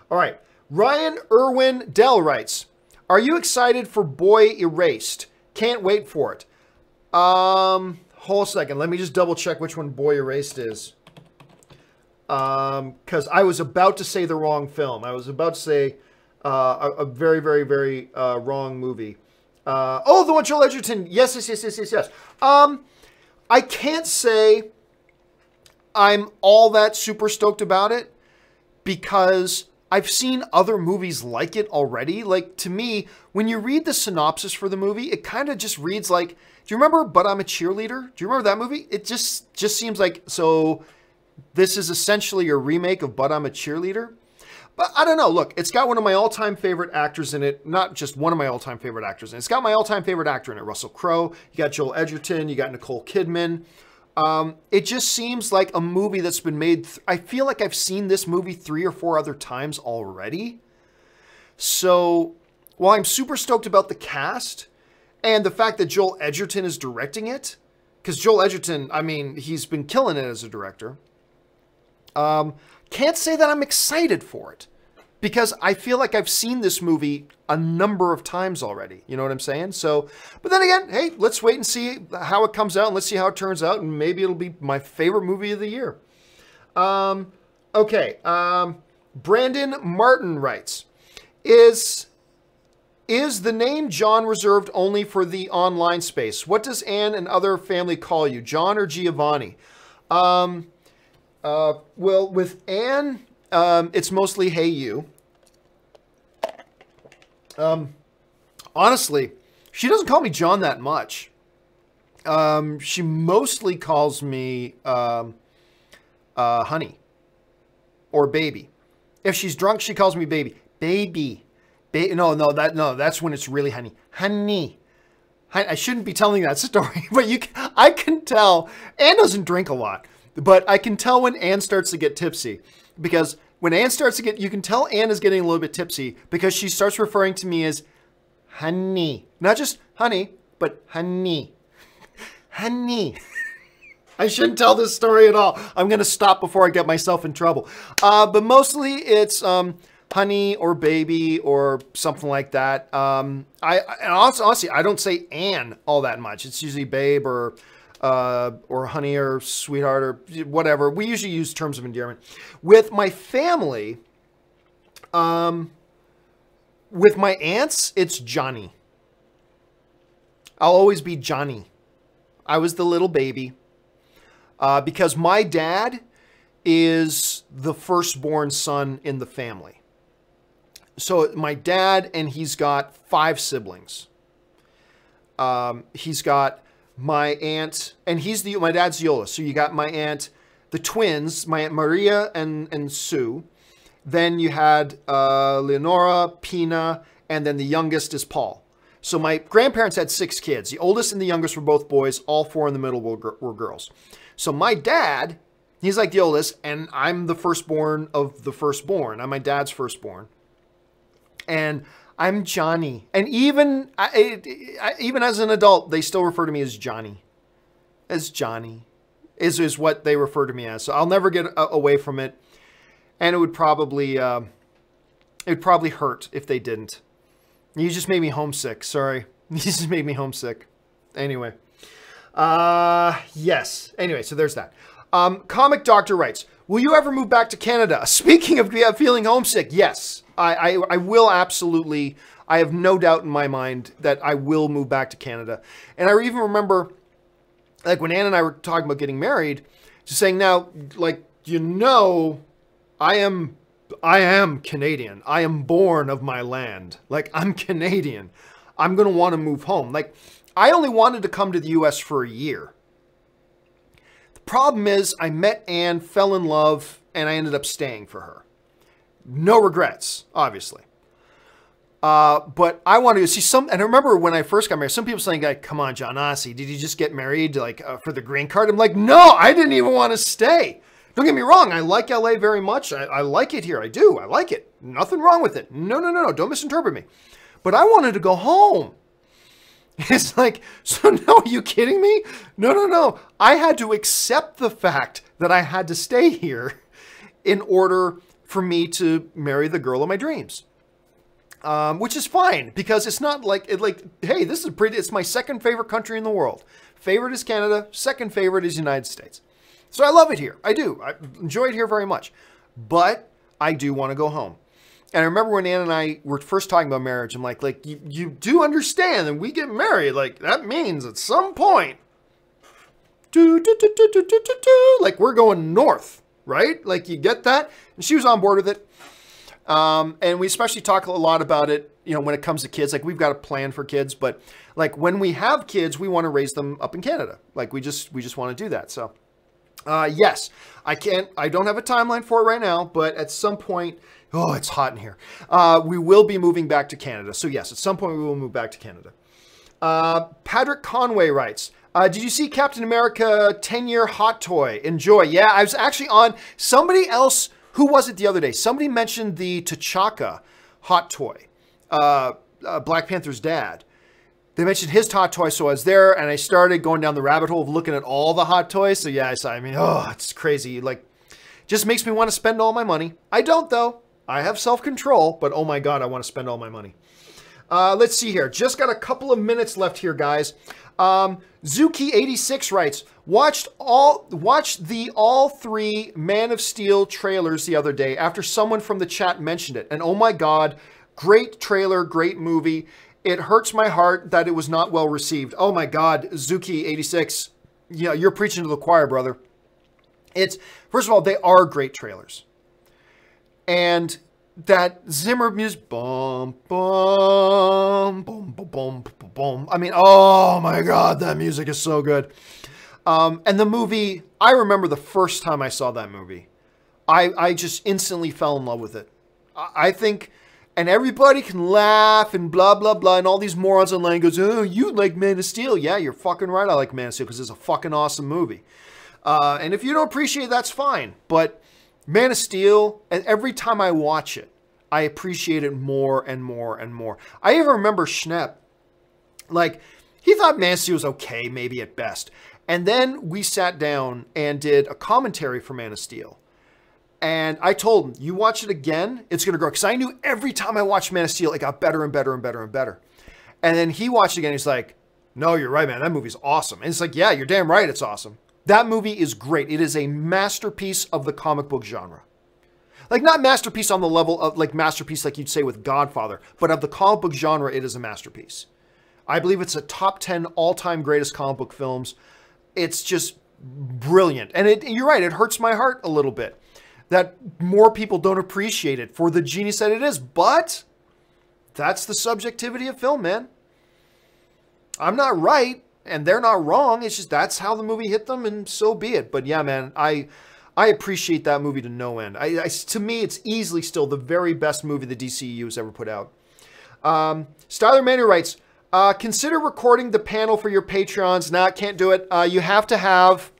All right. Ryan Irwin Dell writes, Are you excited for Boy Erased? Can't wait for it. Hold a second. Let me just double check which one Boy Erased is. Because I was about to say the wrong film. I was about to say a very, very, very wrong movie. Oh, the one Joel Edgerton. Yes. I can't say I'm all that super stoked about it because I've seen other movies like it already. Like, to me, when you read the synopsis for the movie, it kind of just reads like, do you remember But I'm a Cheerleader? Do you remember that movie? It just seems like, so this is essentially a remake of But I'm a Cheerleader. But I don't know. Look, it's got one of my all-time favorite actors in it. Not just one of my all-time favorite actors in it. It's got my all-time favorite actor in it, Russell Crowe. You got Joel Edgerton. You got Nicole Kidman. It just seems like a movie that's been made. I feel like I've seen this movie 3 or 4 other times already. So while I'm super stoked about the cast and the fact that Joel Edgerton is directing it, because Joel Edgerton, I mean, he's been killing it as a director. Can't say that I'm excited for it because I feel like I've seen this movie a number of times already. You know what I'm saying? So, but then again, hey, let's wait and see how it comes out and let's see how it turns out. And maybe it'll be my favorite movie of the year. Okay. Brandon Martin writes, is the name John reserved only for the online space? What does Anne and other family call you? John or Giovanni? Well, with Anne, it's mostly hey you. Honestly, she doesn't call me John that much. She mostly calls me honey or baby. If she's drunk, she calls me baby. Baby. No, that's when it's really honey. Honey. I shouldn't be telling that story, but I can tell. Anne doesn't drink a lot. But I can tell when Anne starts to get tipsy, because when Anne starts to get, you can tell Anne is getting a little bit tipsy because she starts referring to me as honey. Not just honey, but honey. Honey. I shouldn't tell this story at all. I'm going to stop before I get myself in trouble. But mostly it's honey or baby or something like that. Honestly, I don't say Anne all that much. It's usually babe or honey or sweetheart or whatever. We usually use terms of endearment. With my family, with my aunts, it's Johnny. I'll always be Johnny. I was the little baby. Because my dad is the firstborn son in the family. So my dad, and he's got 5 siblings. He's got my aunt, and my dad's the oldest. So you got my aunt, the twins, my Aunt Maria and Sue. Then you had Leonora, Pina, and then the youngest is Paul. So my grandparents had 6 kids. The oldest and the youngest were both boys. All 4 in the middle were girls. So my dad, he's like the oldest, and I'm the firstborn of the firstborn. I'm my dad's firstborn. And I'm Johnny. And even as an adult, they still refer to me as Johnny. As Johnny is what they refer to me as. So I'll never get away from it. And it would probably hurt if they didn't. You just made me homesick. Sorry. You just made me homesick. Anyway. Yes. Anyway, so there's that. Comic Doctor writes, will you ever move back to Canada? Speaking of feeling homesick, yes. I will absolutely. I have no doubt in my mind that I will move back to Canada. And I even remember, like, when Ann and I were talking about getting married, just saying, now, like, I am Canadian. I am born of my land. Like, I'm Canadian. I'm going to want to move home. Like, I only wanted to come to the U.S. for a year. The problem is I met Anne, fell in love, and I ended up staying for her. No regrets, obviously. But I wanted to see and I remember when I first got married, some people saying, like, come on, John, honestly, did you just get married, like, for the green card? I'm like, no, I didn't even want to stay. Don't get me wrong. I like LA very much. I like it here. I do. I like it. Nothing wrong with it. No. Don't misinterpret me. But I wanted to go home. It's like, so no, are you kidding me? No. I had to accept the fact that I had to stay here in order for me to marry the girl of my dreams. which is fine because it's not like, hey, this is it's my second favorite country in the world. Favorite is Canada. Second favorite is United States. So I love it here. I do. I enjoy it here very much. But I do want to go home. And I remember when Ann and I were first talking about marriage, I'm like you do understand that we get married. Like, that means at some point, like, we're going north, right? Like, you get that? And she was on board with it. And we especially talk a lot about it, you know, when it comes to kids. Like, we've got a plan for kids, but like, when we have kids, we want to raise them up in Canada. Like, we just want to do that. So, yes, I don't have a timeline for it right now, but at some point, oh, it's hot in here. We will be moving back to Canada. So yes, at some point we will move back to Canada. Patrick Conway writes, did you see Captain America 10-year hot toy? Enjoy. Yeah, I was actually on somebody else. Who was it the other day? Somebody mentioned the T'Chaka hot toy, Black Panther's dad. They mentioned his hot toy, so I was there, and I started going down the rabbit hole of looking at all the hot toys. So yeah, I mean, oh, it's crazy. Like, just makes me want to spend all my money. I don't, though. I have self-control, but oh my God, I want to spend all my money. Let's see here. Just got a couple of minutes left here, guys. Zuki86 writes, watched the all three Man of Steel trailers the other day after someone from the chat mentioned it. And oh my God, great trailer, great movie. It hurts my heart that it was not well received. Oh my God, Zuki86, yeah, you're preaching to the choir, brother. First of all, they are great trailers. And that Zimmer music, boom, boom, boom, boom, boom, boom, boom. I mean, oh my God, that music is so good. And the movie, I remember the first time I saw that movie, I just instantly fell in love with it. I think, and everybody can laugh and blah, blah, blah, and all these morons online goes, oh, you like Man of Steel. Yeah, you're fucking right. I like Man of Steel because it's a fucking awesome movie. And if you don't appreciate it, that's fine. But Man of Steel, and every time I watch it, I appreciate it more and more and more. I even remember Schnepp, like, he thought Man of Steel was okay, maybe at best. And then we sat down and did a commentary for Man of Steel. And I told him, you watch it again, it's going to grow. Because I knew every time I watched Man of Steel, it got better and better and better and better. And then he watched it again, he's like, no, you're right, man, that movie's awesome. And it's like, yeah, you're damn right, it's awesome. That movie is great. It is a masterpiece of the comic book genre. Like, not masterpiece on the level of, like, masterpiece like you'd say with Godfather, but of the comic book genre, it is a masterpiece. I believe it's a top 10 all-time greatest comic book films. It's just brilliant. And you're right, it hurts my heart a little bit that more people don't appreciate it for the genius that it is. But that's the subjectivity of film, man. I'm not right. And they're not wrong. It's just that's how the movie hit them, and so be it. But yeah, man, I appreciate that movie to no end. To me, it's easily still the very best movie the DCEU has ever put out. Styler Manor writes, consider recording the panel for your Patreons. Nah, can't do it. You have to have...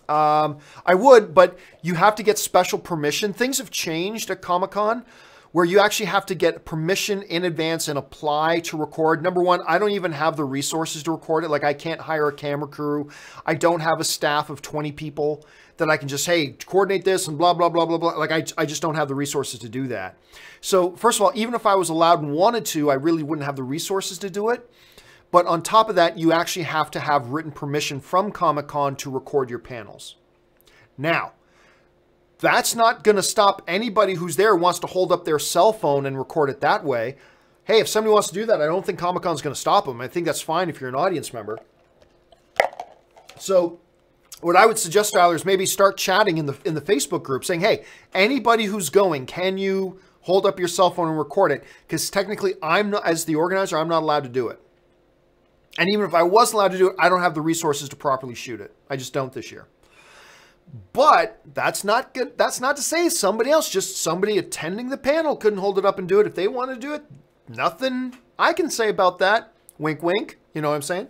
I would, but you have to get special permission. Things have changed at Comic-Con, where you actually have to get permission in advance and apply to record. Number one, I don't even have the resources to record it. Like, I can't hire a camera crew. I don't have a staff of 20 people that I can just, hey, coordinate this and blah, blah, blah, blah, blah. Like, I just don't have the resources to do that. So, first of all, even if I was allowed and wanted to, I really wouldn't have the resources to do it. But on top of that, you actually have to have written permission from Comic-Con to record your panels. Now, that's not going to stop anybody who's there who wants to hold up their cell phone and record it that way. Hey, if somebody wants to do that, I don't think Comic-Con's going to stop them. I think that's fine if you're an audience member. So what I would suggest, Tyler, is maybe start chatting in the Facebook group saying, hey, anybody who's going, can you hold up your cell phone and record it? Because technically, I'm not, as the organizer, I'm not allowed to do it. And even if I was allowed to do it, I don't have the resources to properly shoot it. I just don't this year. But that's not good. That's not to say somebody else, just somebody attending the panel couldn't hold it up and do it. If they want to do it, nothing I can say about that. Wink, wink. You know what I'm saying?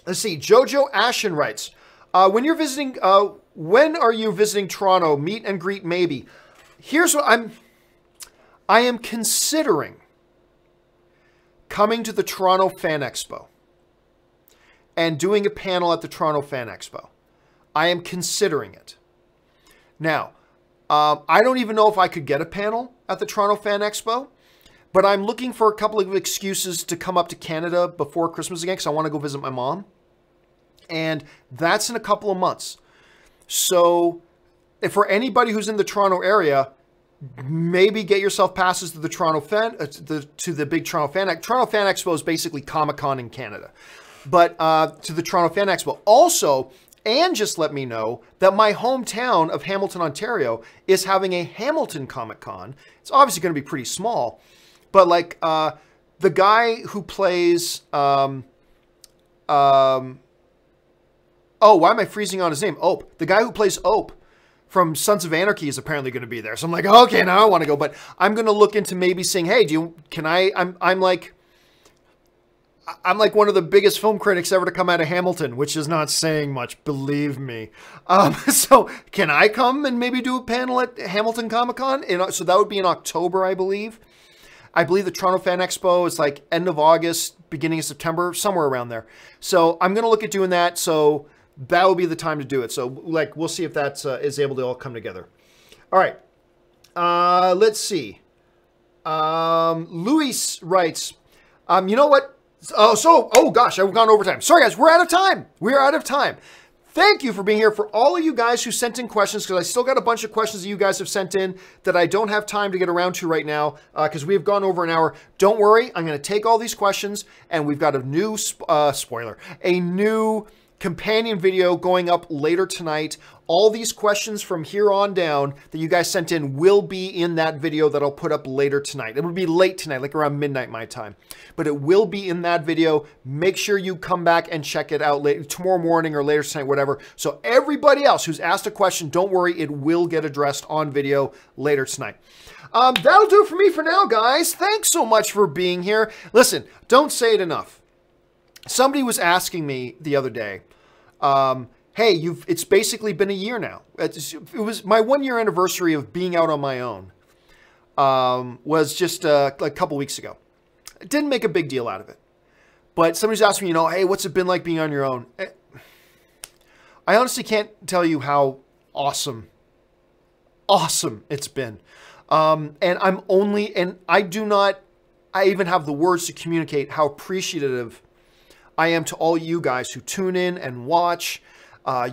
Let's see. Jojo Ashen writes, when are you visiting Toronto? Meet and greet maybe. Here's what I am considering coming to the Toronto Fan Expo and doing a panel at the Toronto Fan Expo. I am considering it. Now, I don't even know if I could get a panel at the Toronto Fan Expo, but I'm looking for a couple of excuses to come up to Canada before Christmas again, because I want to go visit my mom. And that's in a couple of months. So if for anybody who's in the Toronto area, maybe get yourself passes to the Toronto Fan, to the big Toronto Fan Expo. Toronto Fan Expo is basically Comic-Con in Canada. But to the Toronto Fan Expo. Also, and just let me know that my hometown of Hamilton, Ontario is having a Hamilton Comic-Con. It's obviously going to be pretty small. But like the guy who plays... oh, why am I freezing on his name? Ope. The guy who plays Ope from Sons of Anarchy is apparently going to be there. So I'm like, okay, now I want to go. But I'm going to look into maybe saying, hey, I'm like one of the biggest film critics ever to come out of Hamilton, which is not saying much, believe me. So can I come and maybe do a panel at Hamilton Comic-Con? So that would be in October, I believe. I believe the Toronto Fan Expo is like end of August, beginning of September, somewhere around there. So I'm going to look at doing that. So that will be the time to do it. So like, we'll see if that is able to all come together. All right. Let's see. Luis writes, you know what? Oh gosh, I've gone overtime. Sorry guys, we're out of time. We're out of time. Thank you for being here. For all of you guys who sent in questions, because I still got a bunch of questions that you guys have sent in that I don't have time to get around to right now, because we have gone over an hour. Don't worry, I'm going to take all these questions, and we've got a new a new companion video going up later tonight. All these questions from here on down that you guys sent in will be in that video that I'll put up later tonight. It will be late tonight, like around midnight my time. But it will be in that video. Make sure you come back and check it out later, tomorrow morning or later tonight, whatever. So everybody else who's asked a question, don't worry, it will get addressed on video later tonight. That'll do it for me for now, guys. Thanks so much for being here. Listen, don't say it enough. Somebody was asking me the other day, hey, it's basically been a year now. It was my 1-year anniversary of being out on my own. Was just like a couple weeks ago. I didn't make a big deal out of it. But somebody's asking me, you know, hey, what's it been like being on your own? I honestly can't tell you how awesome it's been. And I even have the words to communicate how appreciative I am to all you guys who tune in and watch.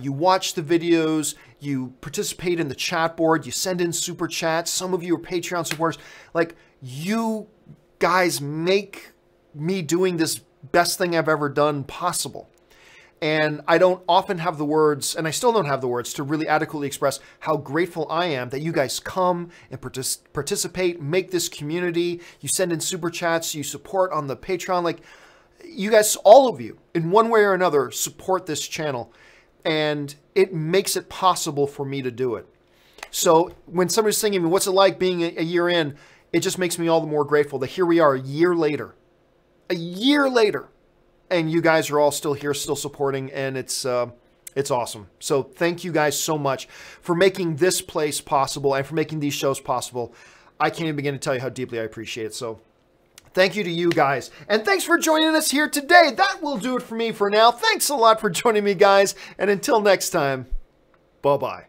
You watch the videos, you participate in the chat board, you send in super chats. Some of you are Patreon supporters. Like, you guys make me doing this best thing I've ever done possible. And I don't often have the words, and I still don't have the words to really adequately express how grateful I am that you guys come and participate, make this community. You send in super chats, you support on the Patreon. Like, you guys, all of you, in one way or another, support this channel. And it makes it possible for me to do it. So when somebody's thinking, what's it like being a year in, it just makes me all the more grateful that here we are a year later, and you guys are all still here, still supporting, and it's awesome. So thank you guys so much for making this place possible and for making these shows possible. I can't even begin to tell you how deeply I appreciate it. So thank you to you guys. And thanks for joining us here today. That will do it for me for now. Thanks a lot for joining me, guys. And until next time, bye-bye.